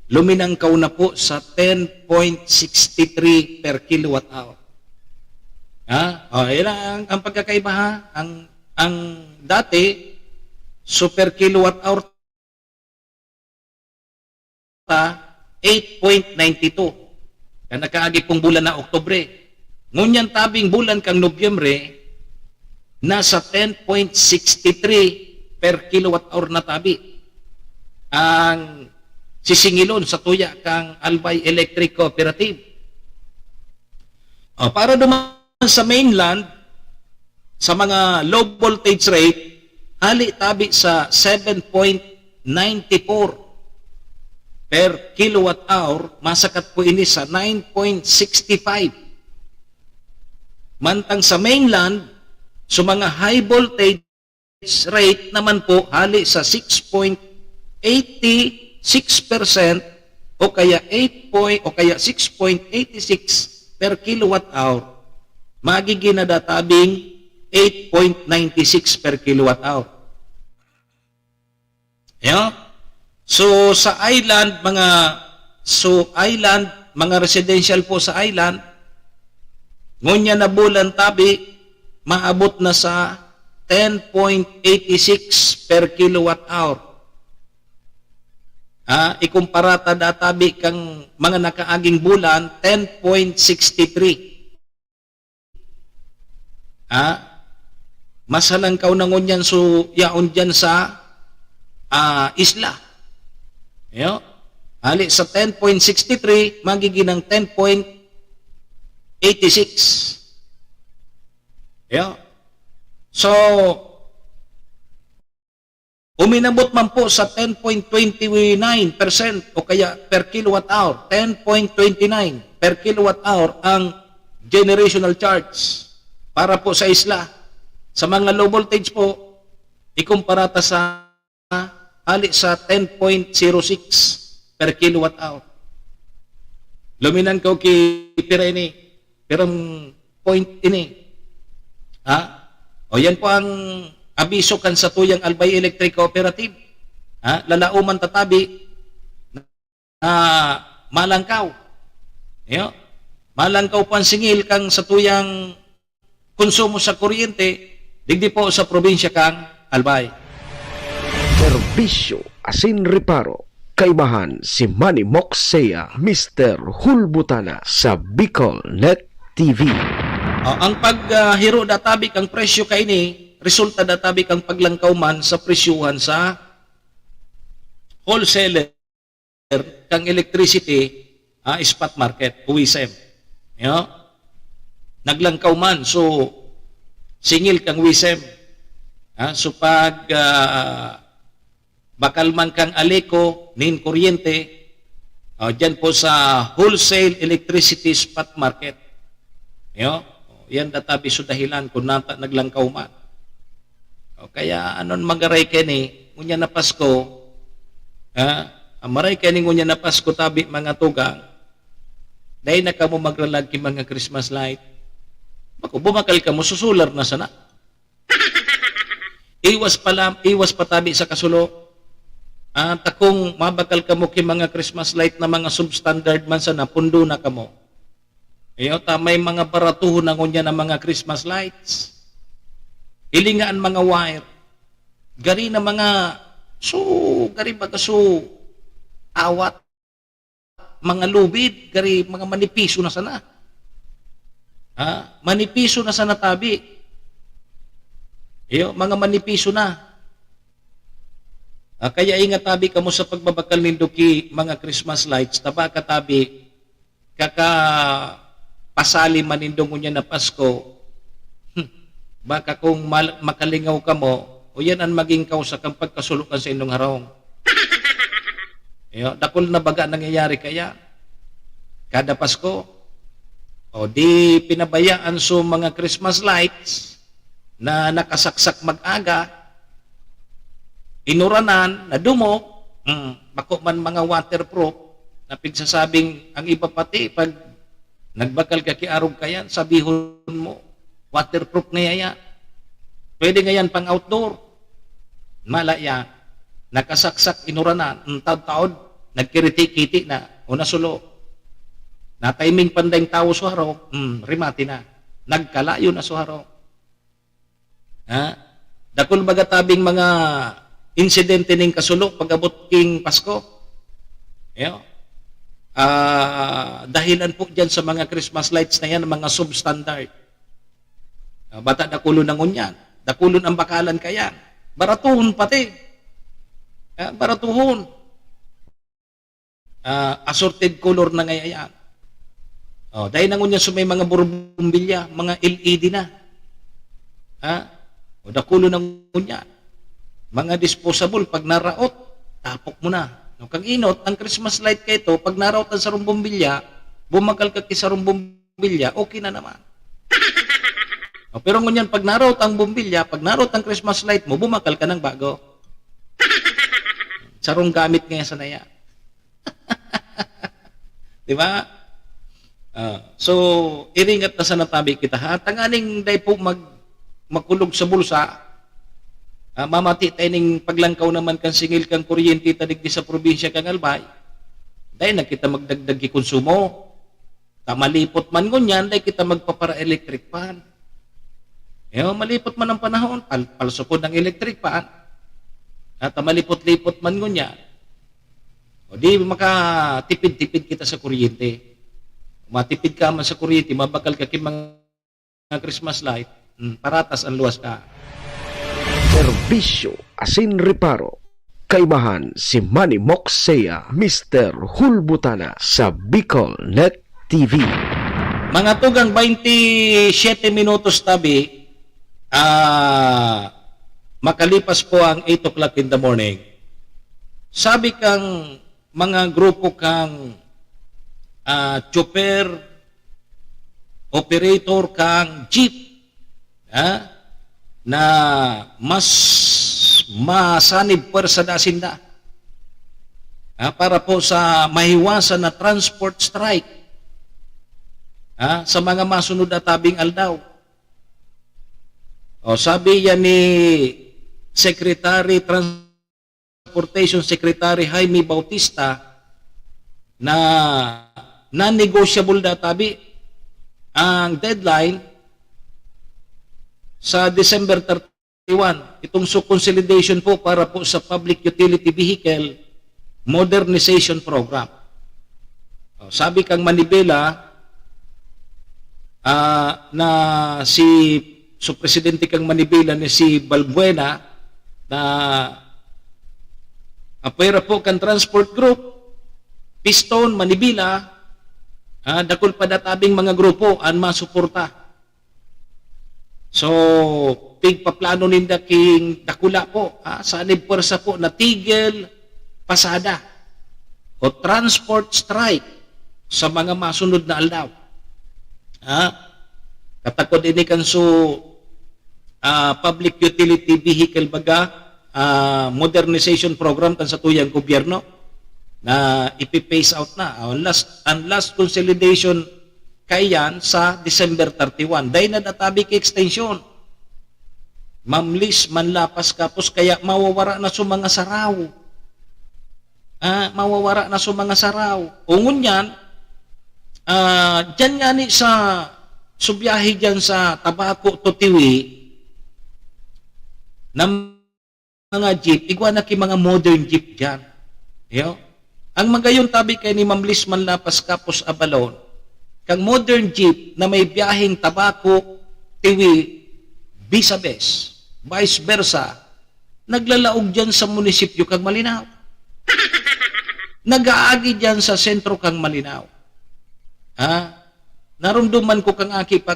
luminangkaw na po sa 10.63 per kilowatt hour. Yan ang pagkakaiba ha. Ang dati so per kilowatt hour 8.92. Kan nakaagi pong bulan na Oktubre. Ngunyan tabing bulan kang Nobyembre, nasa 10.63 per kilowatt hour na tabi. Ang sisingilon sa tuya kang Albay Electric Cooperative. Para duman sa mainland, sa mga low voltage rate, hali tabi sa 7.94 per kilowatt hour, masakat po ini sa 9.65. Mantang sa mainland, sa mga high voltage rate naman po, hali sa 6.86% o kaya 6.86 per kilowatt hour, magiging nadatabing 8.96 per kilowatt hour. Yeah? So sa island, mga residential po sa island, ngunya na bulan tabi, maabot na sa 10.86 per kilowatt hour. Ikumpara databi kang mga nakaaging bulan, 10.63. Masalangkaw na ngunyan so yaon dyan sa isla. Hali sa 10.63, magiging ng 10.86. So, uminabot man po sa 10.29% o kaya per kilowatt hour, 10.29 per kilowatt hour ang generational charge para po sa isla. Sa mga low voltage po, ikumparata sa hali sa 10.06 per kilowatt hour. Luminan ko pira ini, pirang point ini. O yan po ang abiso kan sa tuyang Albay Electric Cooperative. Lalauman tatabi malangkaw. Malangkaw po ang singil kang sa tuyang konsumo sa kuryente, digdi po sa probinsya kang Albay. Serbisyo asin reparo. Kaibahan si Manny Moxea, Mr. Hulbutana sa Bicol Net TV. Ang paghiro databi kang presyo kay ni, resulta databi kang paglangkaw man sa presyuhan sa wholesaler kang electricity spot market, UISM. Naglangkaw man, so singil kang UISM. So pag bakal man kang aleko, nin kuryente, dyan po sa wholesale electricity spot market. Yan databi so dahilan kung naglangkaw man. Kaya anon magaray ka ni, ngunya na Pasko, maray ka ni ngunya na Pasko tabi mga tugang, dahil na ka mo magralag ki mga Christmas light, bako bumakal ka mo, susular na sana. Iwas pa tabi sa kasulo, takong mabakal ka mo ki mga Christmas light na mga substandard man sana, pundo na ka mo. May mga baratuhon na ngunya na mga Christmas lights. Ilingaan mga wire. Gari na mga, gari baga awat. Mga lubid, gari mga manipiso na sana. Manipiso na sana tabi. Mga manipiso na. Kaya ingat tabi ka mo sa pagbabakal nindo ki mga Christmas lights, taba ka tabi, pasali manindong niya na Pasko, Baka kung makalingaw ka mo, o yan ang maging kausa kang pagkasulukan sa inyong harong. Dakol na baga nangyayari kaya. Kada Pasko, o di pinabayaan so mga Christmas lights na nakasaksak mag-aga, inuranan, na dumok, bako man mga waterproof, na pigsasabing ang iba pati, pag nagbakal ka kiarog kayan, sabihon mo, waterproof ngayaya. Pwede ngayon pang outdoor. Malaya, nakasaksak, inuranan, taon-taon, nagkiriti-kiti na, o nasulo. Nataiming pandayng tao sa haro, rimati na. Nagkalayo na sa haro. Dakol bagatabing mga insidente ning kasulo pag-abot king Pasko. Dahilan po dyan sa mga Christmas lights na yan, mga substandard. Bata dakulon ng unyan. Dakulon ang bakalan kaya. Baratuhon pati. Baratuhon. Assorted color na ngayon. Dahil nang unyan so may mga burumbilya, mga LED na. Dakulo ng unyan. Mga disposable, pag naraot, tapok mo na. Kang inot, ang Christmas light kayo ito, pag naraot ang sarong bumbilya, bumagal ka kay sarong bumbilya, okay na naman. Pero ngunyan, pag naraot ang bumbilya, pag naraot ang Christmas light mo, bumakal ka ng bago. Sarong gamit ngayon sa naya. Diba? So, iringat na sa natabi kita. Tanganing day po magkulog sa bulsa, mamati tayo ning paglangkaw naman kang singil kang kuryente tadigdi sa probinsya kang Albay. Dahil na kita magdagdag konsumo. Malipot man ngunyan, dahil kita magpapara electric fan. Malipot man ang panahon, palsukod ng electric fan. At malipot-lipot man ngunyan. O di makatipid-tipid kita sa kuryente. Matipid ka man sa kuryente, mabakal ka mga Christmas light, paratas ang luwas ka. Serbisyo asin reparo. Kaibahan si Manny Moxea, Mr. Hulbutana sa Bicol Net TV. Mga tugang 27 minutos tabi, makalipas po ang 8 o'clock in the morning. Sabi kang mga grupo kang chopper, operator kang jeep, na mas masanib pwersa dasinda para po sa mahiwasan na transport strike sa mga masunod na tabing aldaw. Sabi yan ni Transportation Secretary Jaime Bautista na non-negotiable databi ang deadline sa December 31. Itong consolidation po para po sa Public Utility Vehicle Modernization Program. Sabi kang Manibela na si Presidente kang Manibela ni si Balbuena na apera po kang transport group Piston, Manibela, dakol pa databing mga grupo ang masuporta. So, pigpaplano ninda king dakula po, sanib pwersa po na tigil pasada o transport strike sa mga masunod na aldaw. Katakod ini kan Public Utility Vehicle baga modernization program kan sa tuyang gobyerno na ipipace out na. Last consolidation kayan sa December 31. Dahil na databi ka extension. Mamlis, manlapas kapos, kaya mawawara na sa mga saraw. Mawawara na sa mga saraw. Ungon yan, dyan nga ni sa subiyahe dyan sa Tabaco to Tiwi, ng mga jeep, igwa na ki mga modern jeep dyan. Ang magayon tabi kay ni Mamlis Manlapas Kapos Abalon, kang modern jeep na may biyaheng Tabaco, Tiwi, Bisabes, vice versa, naglalaog dyan sa munisipyo kang Malinaw. Nag-aagi dyan sa sentro kang Malinaw. Narumduman ko kang aki pa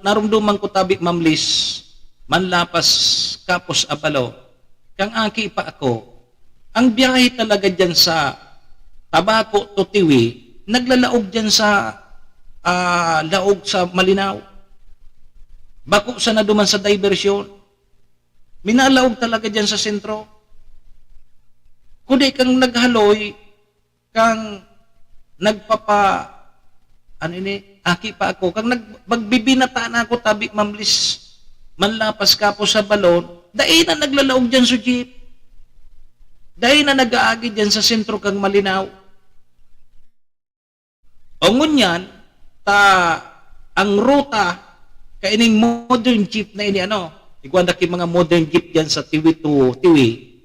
narumduman ko tabi mamlis, manlapas kapos abalo, kang aki pa ako, ang biyahe talaga dyan sa Tabaco to Tiwi, naglalaog dyan sa laog sa Malinaw. Bako sa na duman sa diversyon. Minalaog talaga dyan sa sentro. Kundi kang naghaloy, kang aki pa ako, kang magbibinata na ako tabi mamlis, manlapas kapo sa balon, dahil na naglalaog dyan sa jeep. Dahil na nag-aagi dyan sa sentro kang Malinaw. O ngunyan, ang ruta, kaining modern jeep na ini, igwanda ki mga modern jeep dyan sa Tiwi to Tiwi,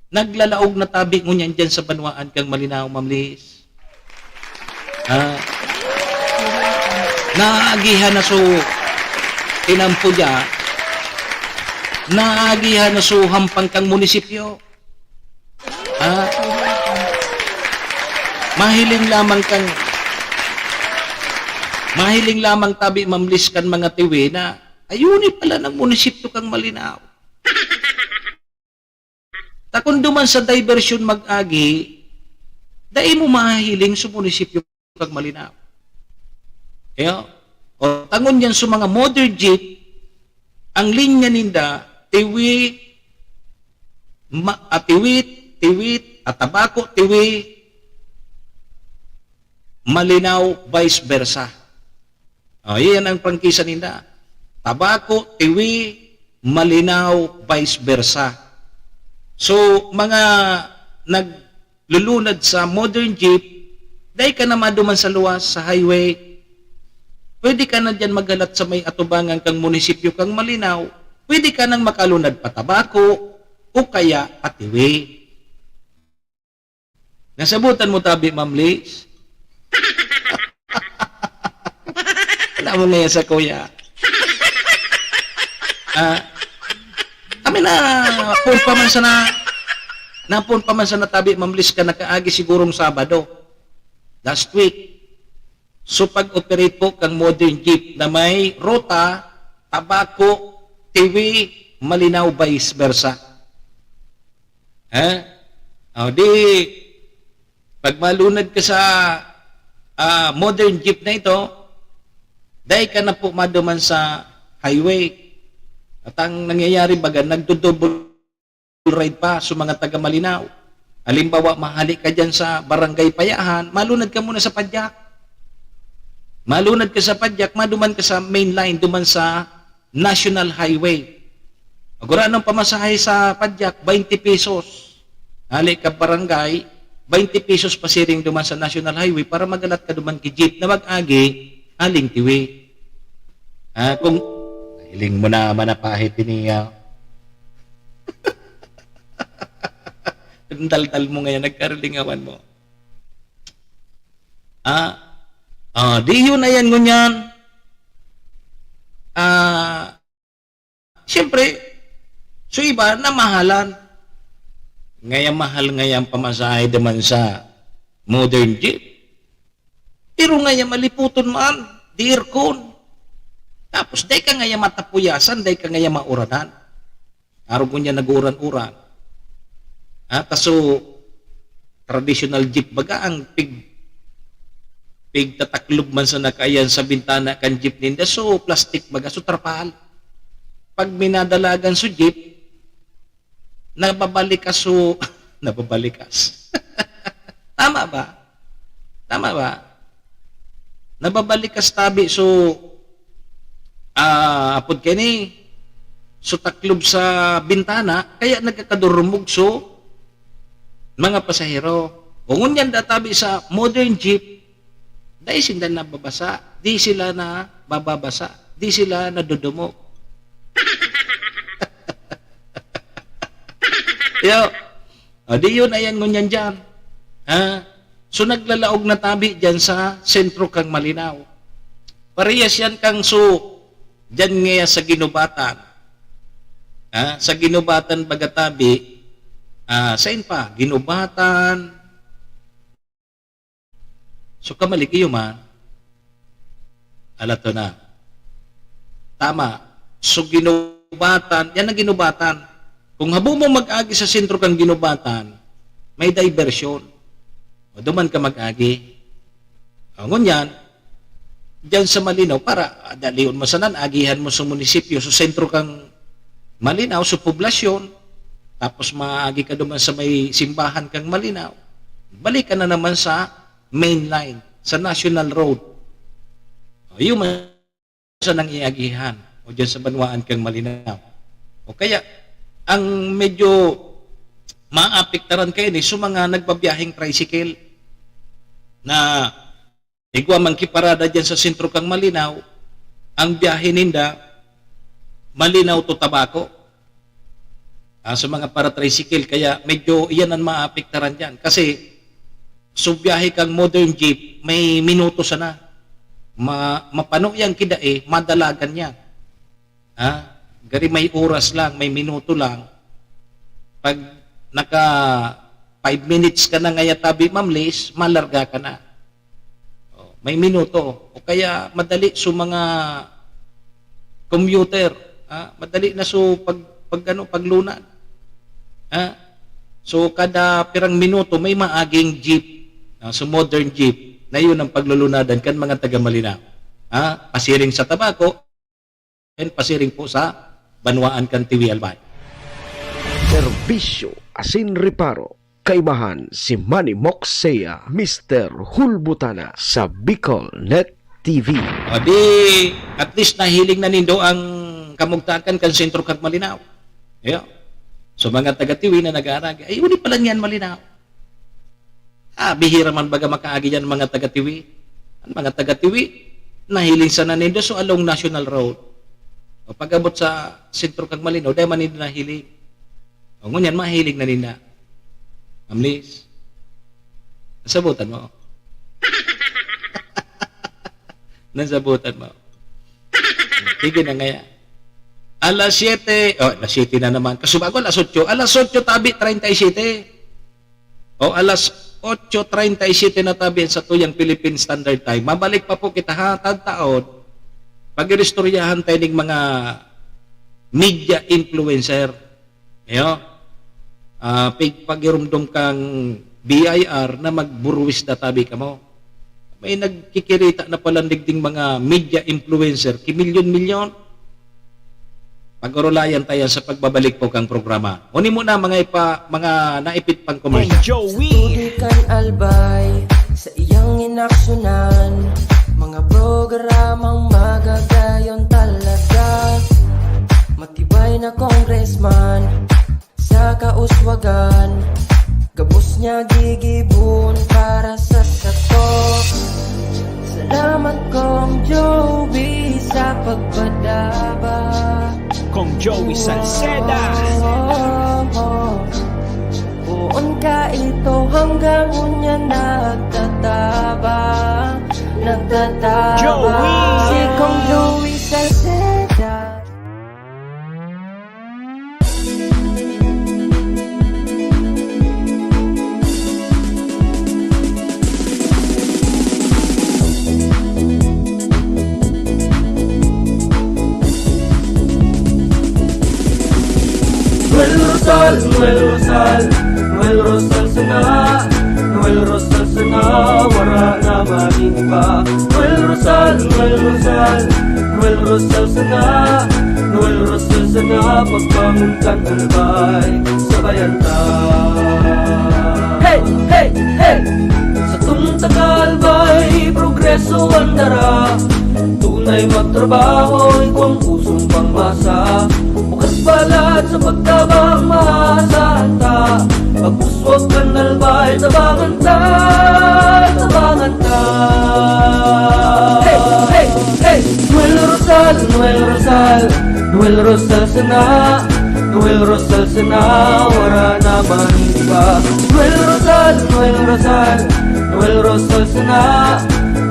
naglalaog na tabi ngunyan dyan sa Banwaan kang Malinaw, mamlis. Naagihan na so tinampo dya, naagihan na so hampang kang munisipyo. Mahiling lamang tabi mamlis kan mga Tiwi na ayuni pala ng munisipyo kang Malinaw. Takon duman sa diversyon mag-agi, dahil mo mahiling sa munisipyo kang Malinaw. Kaya, o tangon yan sa mga modern jeep, ang linya ninda, Tiwit, Tabaco, Tiwi, Malinaw, vice versa. O, yan ang prangkisa ninda. Tabaco, Tiwi, Malinaw, vice versa. So, mga naglulunad sa modern jeep, dahil ka na maduman sa luwas, sa highway, pwede ka na dyan magalat sa may atubangan kang munisipyo kang Malinaw, pwede ka nang makalunad pa Tabaco, o kaya Tiwi. Nasabutan mo tabi, Ma'am Liz? Wala mo ngayon sa kuya. Kami napun pa man sa natabi, Ma'am Liz, ka nakaagi sigurong Sabado. Last week. So pag-operate po kang modern jeep na may ruta, Tabaco, Tiwi, Malinaw, vice versa. Pag malunad ka sa modern jeep na ito, dahil ka na po maduman sa highway. At ang nangyayari baga, nagdo-double ride pa sa mga taga Malinaw. Halimbawa, mahali ka dyan sa Barangay Payahan, malunad ka muna sa Padyak. Malunad ka sa Padyak, maduman ka sa main line, duman sa National Highway. Agura anong pamasahe sa Padyak, 20 pesos. Hali ka Barangay, 20 pesos pasiring duman sa National Highway para magalat ka duman ki jeep na mag-agi, aling Tiwi. Kung hiling mo na manapahit niya. Dal-dal mo ngayon, nagkarilingawan mo. Di yun na yan ngunyan. Siyempre, so iba, namahalan. Ngayon mahal ngayon pamasahe naman sa modern jeep. Pero ngayon maliputon man, dirkon. Tapos, day ka ngayon matapuyasan, day ka ngayon mauranan. Araw ko niya nag-uran-uran. Kaso, traditional jeep baga, ang tataklob man sa nakayan sa bintana kan jeep ninda, so plastic baga, so trapal. Pag minadalagan so jeep, nababalikas so, nababalikas. Tama ba? Nababalikas tabi so, apod kini, so taklob sa bintana, kaya nagkakadurumog so, mga pasahero. Kung yan databi sa modern jeep, dahil sila nababasa, di sila na bababasa, di sila nadudumog. Di yun, ayan ngunyan dyan. So naglalaog na tabi dyan sa sentro kang Malinaw. Parehas yan kang so, dyan ngaya sa Ginubatan. Sa Ginubatan bagatabi, sain pa, Ginubatan. So kamaliki yun man, alato na. Tama. So ginubatan, yan ang ginubatan. Kung habo mo mag-agi sa sentro kang ginubatan, may diversion. O duman ka mag-agi. O ngunyan, diyan sa Malinaw, para dalion mo sanan, agihan mo sa munisipyo, sa sentro kang Malinaw, sa poblasyon, tapos maagi ka duman sa may simbahan kang Malinaw, balik ka na naman sa main line, sa National Road. O yun sa nang iagihan, o dyan sa Banwaan kang Malinaw. O kaya, ang medyo maapektaran kayo ni so mga nagbabiyahing tricycle na igwa man kiparada dyan sa sentro kang Malinaw, ang biyahe ninda Malinaw to Tabaco. Sa mga para tricycle, kaya medyo iyan ang maapektaran dyan. Kasi so biyahe kang modern jeep, may minuto sana. Mapano yan kidae, madalagan yan. Gari may oras lang, may minuto lang. Pag naka 5 minutes ka na ngaya tabi, Ma'am Liz, malarga ka na. May minuto. O kaya madali so mga commuter. Madali na so paglunad. So kada pirang minuto may maaging jeep. So modern jeep na yun ang paglulunadan kan mga taga Malinaw. Pasiring sa Tabaco and pasiring po sa Banwaan kan Tiwi Albay. Serbisyo asin reparo. Kaimahan si Manny Moxea, Mr. Hulbutana sa Bicol Net TV. O di, at least nahiling na nindo ang kamugtakan kan sentro kag Malinaw. Yeah. So mga taga-Tiwi na nag-aarag, ay uni pala niyan Malinaw. Bihira man baga makaagi yan mga taga-Tiwi. Ang mga taga-Tiwi, nahiling sa nanindo so along National Road. O pag-abot sa sentro kag Malinaw, dahil man nindo nahiling. O ngunyan, mahiling na ninda. Ma'am Liz, nasabutan mo. Nasabutan mo. Sige na ngaya. Alas 7, alas 7 na naman. Kasubago, alas 8. Alas 8 tabi, 37. O alas 8:37 na tabi sa tuyang Philippine Standard Time. Mabalik pa po kita taon pag-irestoryahan tayo ng mga media influencer. Pag-irumdum kang BIR na magburuwis na tabi ka mo. May nagkikirita na palandig ding mga media influencer, kimilyon-milyon. Pag-urulayan tayo sa pagbabalik po kang programa. Uni mo na mga naipit pang commercial. Studi kan albay sa iyang inaksyonan, mga programang magagayon talaga. Matibay na congressman sa kauswagan, gabos niya gigibon para sa satok. Salamat Kong Joey sa pagpadaba. Kong Joey Salceda. Buon ka ito hanggang unya nagtataba. Joey! Si Kong Joey Salceda. Noel Rosal sana, Noel Rosal sana, wala na maniba. Noel Rosal sana, Noel Rosal sana, pagbangon kang albay, sabayan ta. Hey, hey, hey! Sa Tagalbay, progreso ang dara. Tunay magtrabaho, ikaw ang pusong pangmasa. Bukas balat sa pagtabang maasahan ta. Pagpuswag kang albay, tabangan ta, tabangan ta. Hey, hey, hey! Noel Rosal sana, Noel Rosal sana, wala na maniba. Noel Rosal sana,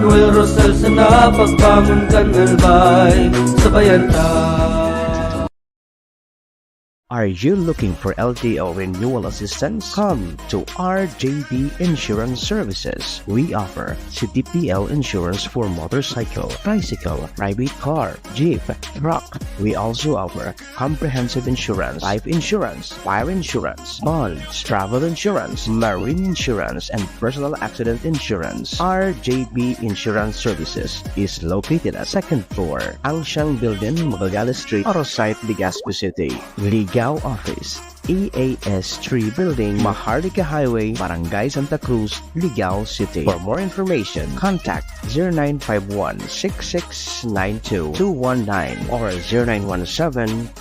Noel Rosal sana, pagbangon kang albay, sabayan ta. Are you looking for LTO renewal assistance? Come to RJB Insurance Services. We offer CTPL insurance for motorcycle, tricycle, private car, jeep, truck. We also offer comprehensive insurance, life insurance, fire insurance, bonds, travel insurance, marine insurance, and personal accident insurance. RJB Insurance Services is located at 2nd floor, Angshang Building, Magallanes Street, Orosite, Legazpi City. Ligao Office, EAS 3 Building, Maharlika Highway, Barangay Santa Cruz, Ligao City. For more information, contact 0951-6692-219 or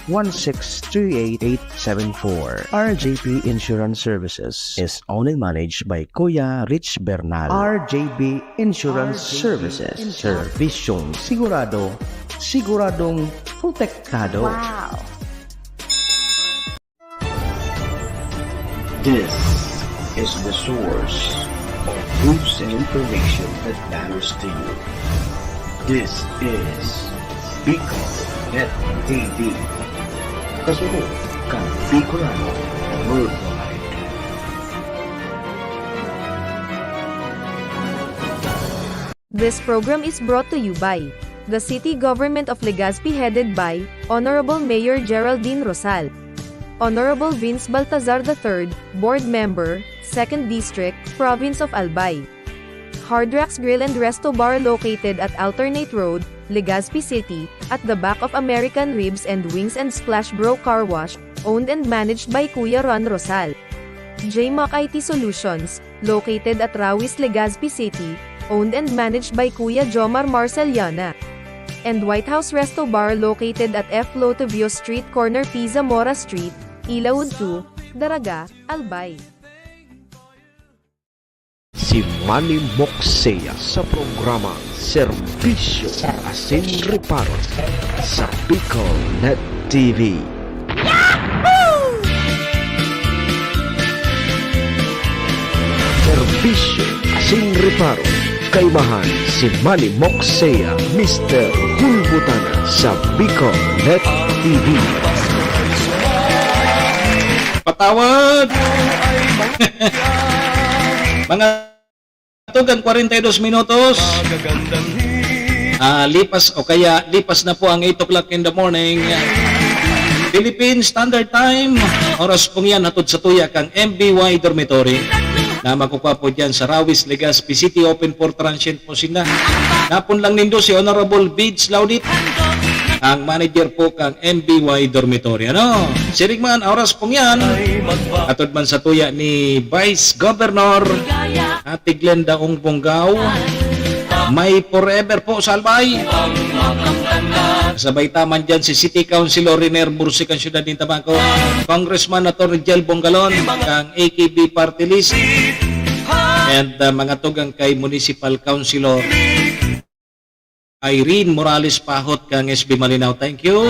0917-1638874. RJB Insurance Services is owned and managed by Kuya Rich Bernal. RJB Insurance Services. Servisyong sigurado, siguradong protektado. Wow! This is the source of news and information that matters to you. This is Bicol Net TV. Kasunod kang Bicolano Worldwide. This program is brought to you by the City Government of Legazpi headed by Honorable Mayor Geraldine Rosal, Honorable Vince Baltazar III, Board Member, 2nd District, Province of Albay. Hard Rocks Grill and Resto Bar located at Alternate Road, Legazpi City, at the back of American Ribs and Wings and Splash Bro Car Wash, owned and managed by Kuya Ron Rosal. JMAC IT Solutions, located at Rawis, Legazpi City, owned and managed by Kuya Jomar Marceliana. And White House Resto Bar located at F. Lotavio Street Corner Pisa Mora Street, Ilaud 2, Daraga, Albay. Si Manny Moxea sa programa Serbisyo Asin Reparo sa Bicol Net TV. Serbisyo Asin Reparo. Kaibahan si Manny Moxea, Mr. Hulbutana sa Bicol Net TV. Patawad! Mga tugang 42 minutos. Lipas o kaya lipas na po ang 8 o'clock in the morning. Philippine Standard Time. Oras pong yan hatod sa tuya kang MBY Dormitory. Na makukuha po dyan sa Rawis, Legazpi City. Open for transient po sila. Napon lang nindo si Honorable Bids Laudit, ang manager po kang MBY Dormitory. Ano? Sirigman, oras pong yan. Atod man sa tuya ni Vice Governor Ate Glenda Ong Bonggao. May forever po sa Albay. Sabay taman dyan si City Councilor Riner Bursik ang siyudad ng Tabaco. Congressman Atty. Jel Bongalon, kang AKB Party List. And mga tugang kay Municipal Councilor Irene Morales Pahot kang SB Malinaw. Thank you.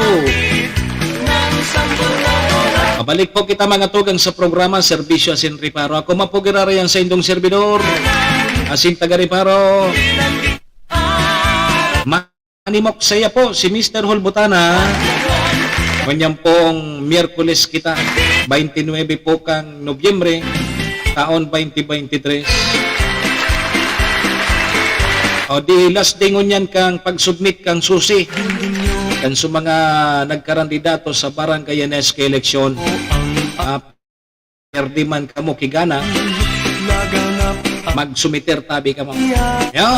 Pabalik po kita mga tugang sa programa Serbisyo Asin Reparo. Ako mapugirarayan sa indong servidor Asin taga Reparo. Manimok saya po si Mr. Hulbutana. Kanyang pong Miyerkules kita 29 po kang Nobyembre taon 2023. O di last day ngunyan kang pag-submit kang susi kan sa mga nagkarandidato sa barangay NSK eleksyon. Perdi man kamo kigana magsumiter tabi kamo. Yo.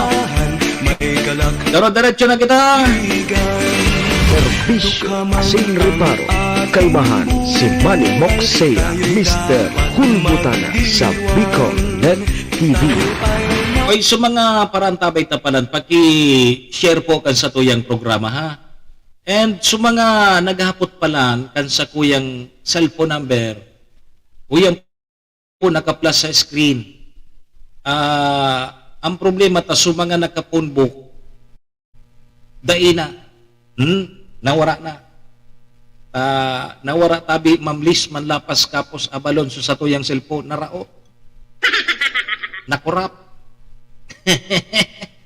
Daro-diretso na kita. Serbisyo Asin Reparo. Kaibahan si Manny Moxea, Mr. Hulbutana sa Bicol Net TV. Oy, sa mga parantabay tapalan, paki-share po kan sa tuyang programa ha. And sa mga naghapot palan kan sa kuyang cellphone number, kuyang po naka-plus sa screen. Ang problema ta sa mga naka-phone book, daina, nawara na. Nawara tabi mamlis manlapas kapos abalon sa tuyang cellphone, narao. Nakurap.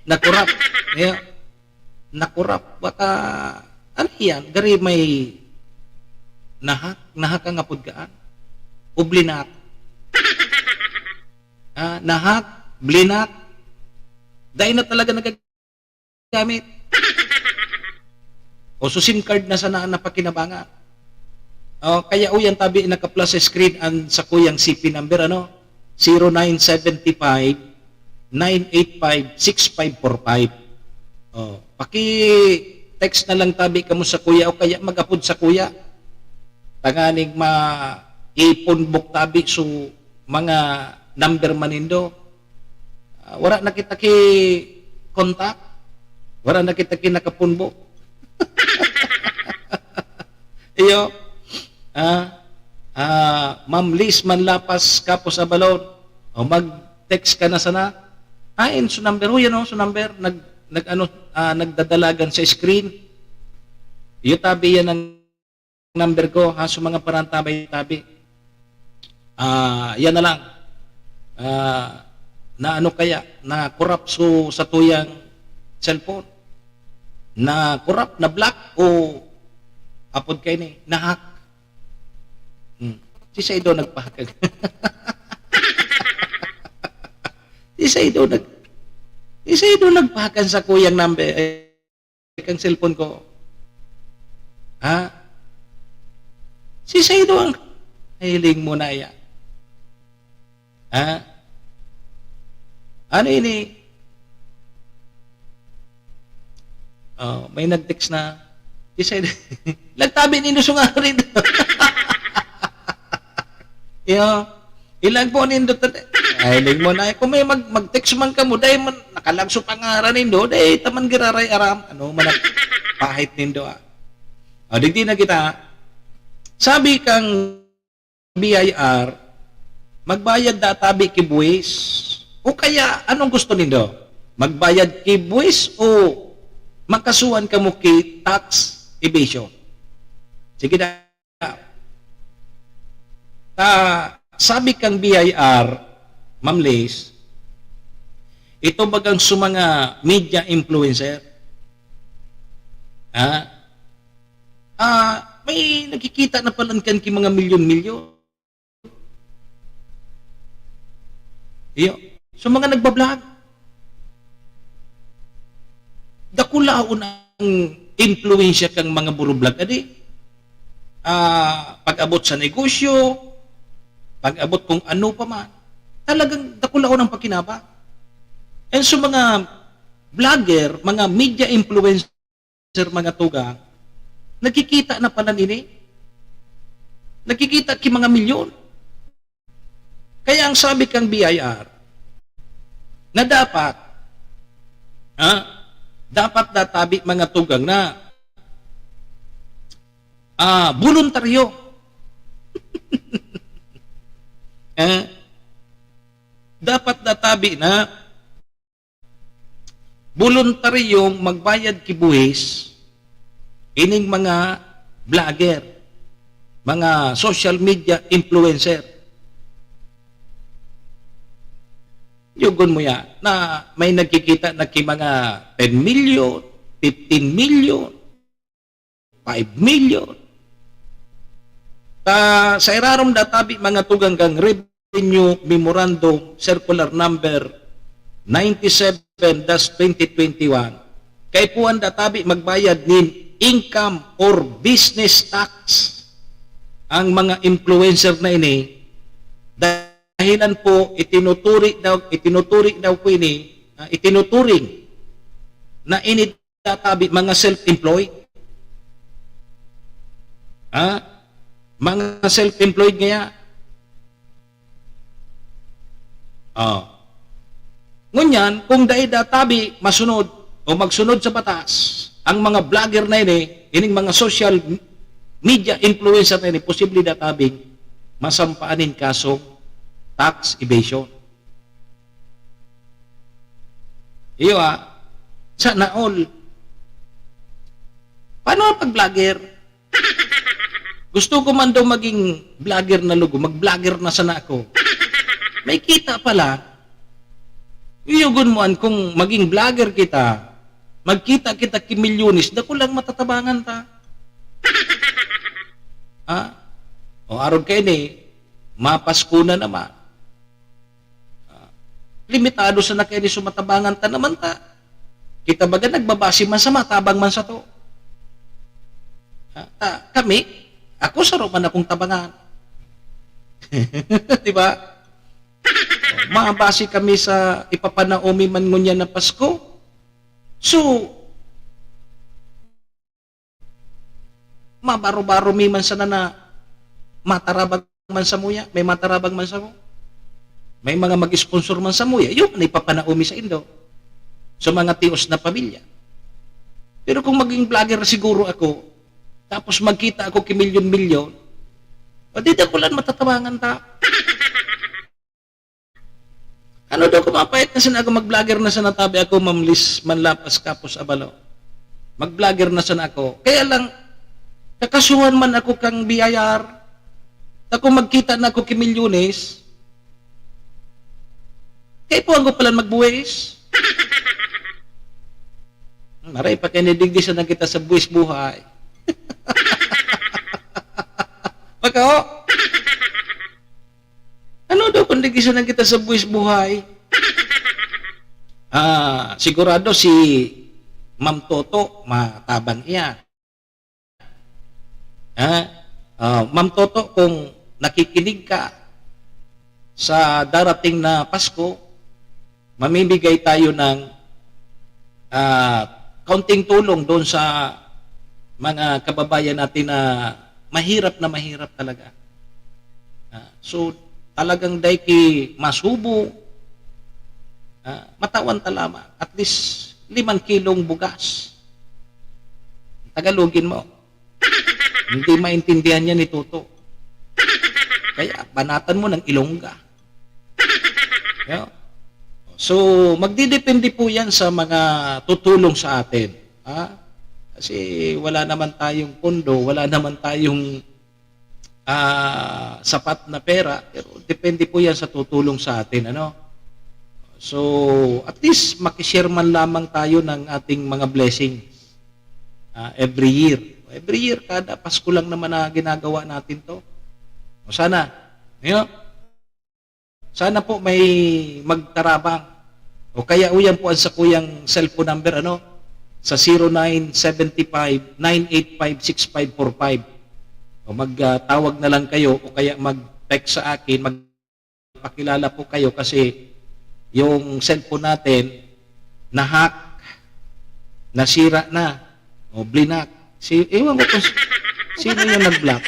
Nakurap. Yeah. Nakurap. Baka, ano yan? Gari may nahak ang apod kaan. Ublinat. Nahak, blinat. Dahil na talaga nagagamit. O so SIM card na sana na pakinabangan. Kaya uyan tabi naka-plus sa screen ang sa kuyang CP number 0975-985-6545. Paki-text na lang tabi kamo sa kuya o kaya mag-upload sa kuya. Tanganing ma-ipunbok tabi so mga number manindo. Wala na kita ki contact. Wala na kita ki nakapunbok. Iyo. Ma'am Liz Manlapas Kapos Abalon. O mag-text ka na sana. So number so number nagdadalagan sa screen. Iyo tabi yan ang number ko so mga parantabay tabi. Yan na lang. Na na corrupt sa tuyang cellphone. Na corrupt, na black o apod kay ni na-hack. Si Saido nagpahakag. Si Saido nagpahakan sa kuyang number kang cellphone ko. Si Saido ang hiling mo na yan. Ano ini? May nag-text na isa lagtabi ni Nusunga rin. Ilang po nindo ay ling mo na kung may mag-text man ka mo dahil man nakalagso pangaran nindo dahil taman giraray aram man pahit nindo digdi na kita sabi kang BIR magbayad databi ki buwis o kaya anong gusto nindo magbayad ki buwis o makasuhan ka mo ki tax evasion. Sige na. Sabi kang BIR, Ma'am Liz, ito bagang sumanga media influencer. May nakikita na palankan ki mga milyon-milyon. So mga nagbablog. Dakulaon ang influensya kang mga burublog pag-abot sa negosyo, pag-abot kung ano pa man, talagang dakulaon ang pakinaba. And so mga vlogger, mga media influencer, mga tugang, nakikita na pala nini, nakikita ki mga milyon. Kaya ang sabi kang BIR, na dapat databi mga tugang na voluntaryo. Dapat databi na voluntaryong magbayad kibuhis ining mga vlogger, mga social media influencer. Yugon mo yan, na may nagkikita na ki mga 10 million, 15 million, 5 million. Sa irarom databi mga tugang kang Revenue Memorandum Circular Number 97-2021, kay puan databi magbayad nin income or business tax ang mga influencer na ini dahilan po itinuturing na inidatabi mga self-employed. Mga self-employed ngaya. Ngunyan, kung dahil databi masunod o magsunod sa batas, ang mga vlogger na ini, ining mga social media influencer na ini, posible databing masampaanin kasong tax evasion. Iyo sana all. Paano pag-vlogger? Gusto ko man daw maging vlogger na lugo, mag-vlogger na sana ako. May kita pala. Iyugon mo kung maging vlogger kita, magkita kita ki milyonis, dako lang matatabangan ta. O aron kay ni mapasko na naman. Limitado sa na kay ni sumatabangan ta naman ta. Kita baga nagbabasi man sa matabang man sa to. Kami, ako saro man akong tabangan. Di ba? Maabasi kami sa ipapanaomi man ngunya na Pasko. So, mabaro-baro mi man sana na matarabag man sa muya, may matarabag man sa mo. May mga mag-sponsor man sa muya, yun na ipapanaomi sa Indo. Sa mga tios na pamilya. Pero kung maging vlogger siguro ako, tapos magkita ako kimilyon-milyon, o di ko lang matatabangan ta. Ano daw kumapait na sana ako mag-vlogger na sana tabi ako mamlis manlapas kapos abalo. Mag-vlogger na sana ako. Kaya lang, kakasuhan man ako kang biyayar, ako magkita na ako kimilyones, kaya po ako pala magbuwis. Maray pa kayo nidigdisan na kita sa buwis buhay. Pagka ano daw kung digdisan na kita sa buwis buhay? Sigurado si Ma'am Toto, matabang iya. Ma'am Toto, kung nakikinig ka sa darating na Pasko, mamimigay tayo ng kaunting tulong doon sa mga kababayan natin na mahirap talaga. So, talagang dahil masubo, matawan talama, at least 5 kilong bugas. Tagalogin mo. Hindi maintindihan niya ni Toto. Kaya, banatan mo ng Ilongga. Yeah. So, magdidepende po yan sa mga tutulong sa atin. Kasi wala naman tayong pondo, wala naman tayong sapat na pera, pero depende po yan sa tutulong sa atin. So, at least makishare man lamang tayo ng ating mga blessing every year. Every year, kada Pasko lang naman na ginagawa natin to. O sana, sana po may magtarabang. O kaya uyan po sa kuyang cellphone number, sa 0975-985-6545. O magtawag na lang kayo o kaya mag-text sa akin, magpakilala po kayo kasi yung cellphone natin na-hack, nasira na, o blinak. Ewan ko kung sino yung nag-block.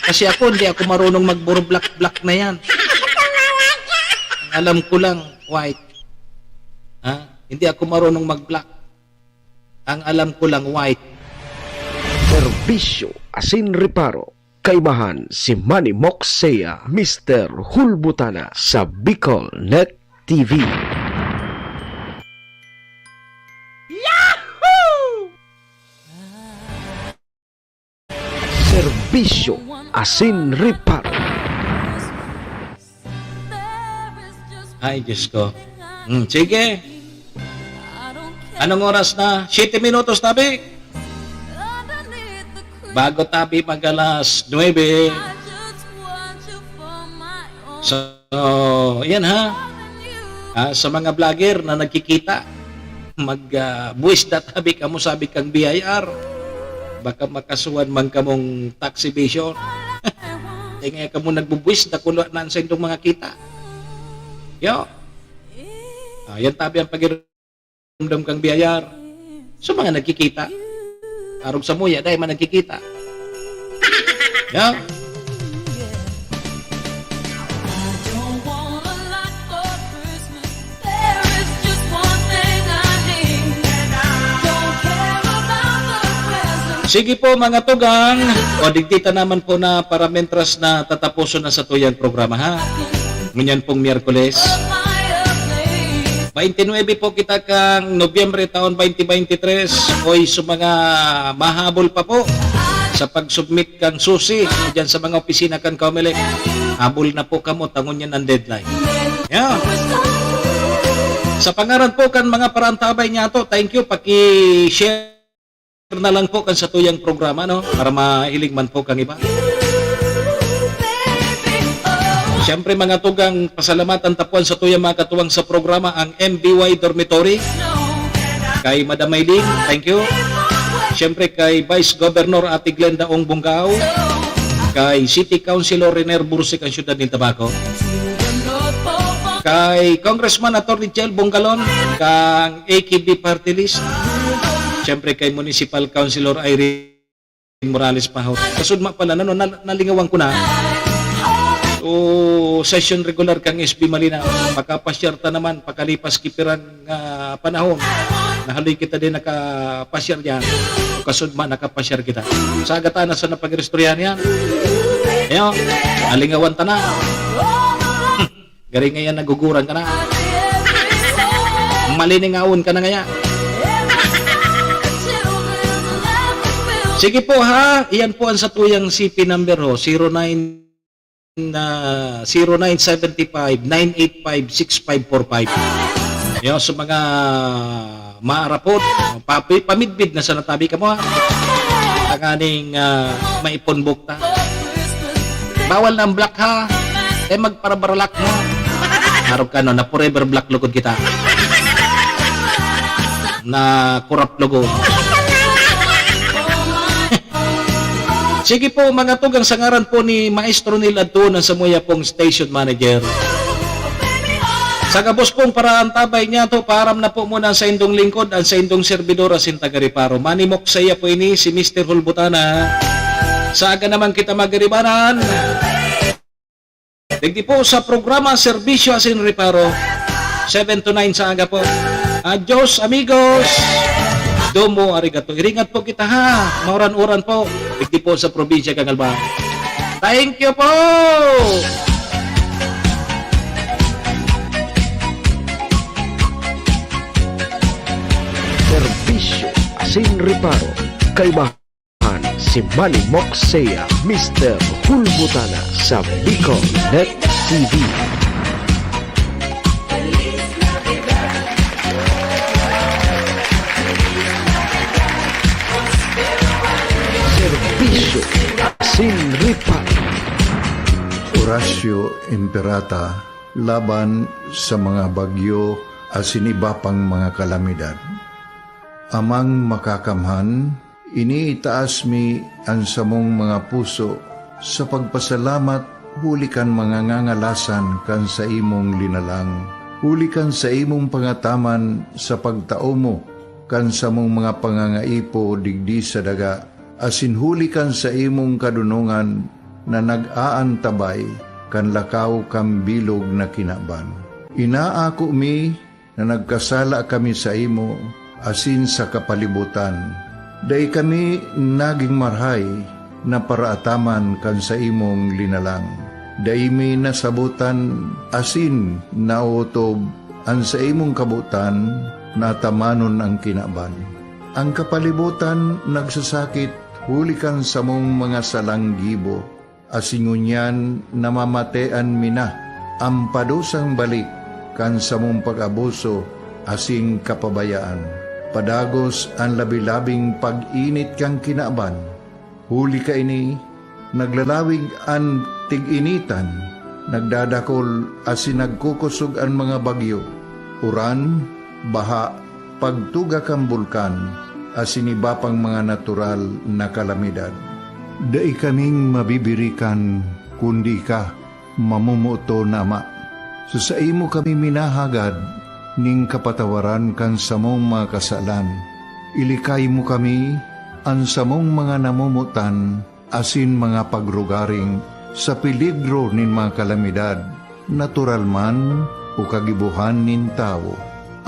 Kasi ako, hindi ako marunong mag-block na yan. Ang alam ko lang, white. Hindi ako marunong mag-block. Ang alam ko lang, white. Serbisyo asin reparo. Kaibahan si Manny Moxea, Mr. Hulbutana sa Bicol Net TV. Serbisyo asin reparo. Ay, Diyos ko. Sige. Anong oras na? 7 minutos, tabi. Bago tabi mag alas 9. So, yan ha. Sa mga vlogger na nagkikita, mag-buwis na tabi ka mo, sabi kang BIR. Baka makasuhan man ka mong tax evasion. Ngayon ka mo nagbubuwis na kulo na sa indong mga kita. Yo. Yan tabi ang pagiramdam kang biyayar. So mga nagkikita. Arog sa muya, dahil man nagkikita. Yo. Sige po mga tugang, o digdita naman po na para mentras na tatapuson na sa tuyang programa ha. Ngunyan pong Miyerkules. 29 po kita kang Nobyembre taon 2023. Oy, sa mga mahabol pa po sa pag-submit kang susi dyan sa mga opisina kang Comelec. Habol na po kamo, tangon yan ang deadline. Yeah. Sa pangaran po kan mga parantabay niya to, thank you, paki-share na lang po kan sa tuyang programa, no? Para mahiling man po kang iba. Siyempre mga tugang pasalamatan tapuan sa tuyang mga katuwang sa programa ang MBY Dormitory. Kay Madam Maylin, thank you. Siyempre kay Vice Governor Ate Glenda Ong Bunggao. Kay City Councilor Rener Bursik ang siyudad ng Tabaco. Kay Congressman Atty. Jel Bongalon, kang AKB Party List. Siyempre kay Municipal Councilor Irene Morales Pahot. Kasudma pala, nalingawan ko na. O session regular kang SB Malinaw. Pagkapasyarta naman, pagkalipas kipiran panahon. Nahaloy kita din nakapasyar yan. O kasudma, nakapasyar kita. Sa agatana sa napag-restoryan yan. Ayan, nalingawan ta na. Garing ngayon naguguran ka na. Maliningawon ka na ngayon. Sige po ha, iyan po ang satuyang CP number ho, 0975-985-6545. Yung sa mga maarapot, pamidbid na sa natabi ka mo ha. Ang aning maiponbok ta. Bawal na ang black ha, magparabaralak mo. Harap ka no, na forever black lugod kita. Na kurap lugod. Sige po mga tugang sangaran po ni Maestro Neil Adtunan sa muya pong station manager. Sa gabos pong paraan tabay niya to, param na po muna sa indong lingkod at sa indong servidor asin tagariparo. Manimok saya po ini si Mr. Hulbutana. Sa aga naman kita magaribanan. Digdi po sa programa Serbisyo asin Reparo. 7 to 9 sa aga po. Adios amigos. Domo arigato. Iringat po kita ha. Mauran-uran po. Digdi po sa probinsya Kangalba. Thank you po. Serbisyo asin Reparo. Kaibahan si Manny Moxea, Mr. Hulbutana sa Bicol Net TV. Serbisyo asin Reparo. Horacio Imperata laban sa mga bagyo asin iba pang mga kalamidad. Amang makakamhan, iniitaas mi ang samong mga puso sa pagpasalamat, hulikan mga ngangalasan kan sa imong linalang. Hulikan sa imong pangataman sa pagtao mo, kan sa mong mga pangangaipo digdi sa daga, asin hulikan sa imong kadunungan na nag-aantabay kan lakaw kang bilog na kinaban. Inaako mi na nagkasala kami sa imo, asin sa kapalibutan. Day kami naging marhay na paraataman kan sa imong linalang. Day mi nasabutan asin nautob ang sa imong kabutan na tamanon ang kinaban. Ang kapalibutan nagsasakit hulikan sa mong mga salanggibo. Asingunyan namamatean mi na ang padusang balik kan sa mong pag-abuso asing kapabayaan. Padagos ang labi-labing pag-init kang kinaban. Huli ka ini, naglalawig ang tig-initan, nagdadakol asin nagkukusog ang mga bagyo. Uran, baha, pagtuga kang bulkan, asin iba pang mga natural na kalamidad. Dai kaming mabibirikan, kundi ka, mamumuto na ama. Sa imo kami minahagad, ning kapatawaran kan samong mga kasalan. Ilikay mo kami, ang samong mga namumutan, asin mga pagrugaring, sa peligro nin mga kalamidad, natural man o kagibuhan nin tao.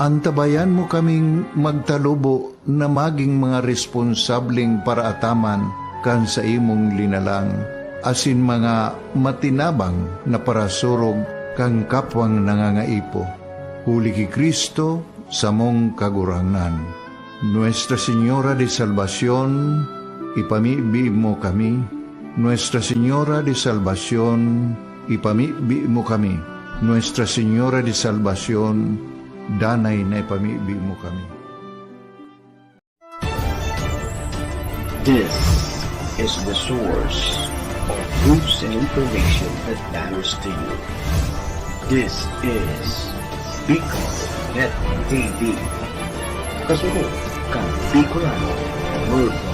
Antabayan mo kaming magtalubo na maging mga responsabling paraataman kan sa imong linalang, asin mga matinabang na parasurog kang kapwang nangangaipo. Huli ki Kristo sa mong kagurangan. Nuestra Señora de Salvación, ipamibi mo kami. Nuestra Señora de Salvación, ipamibi mo kami. Nuestra Señora de Salvación, danay na ipamibi mo kami. This is the source of news and information that matters to you. This is Bicol Net TV. Kasunod kang Bicolano Worldwide.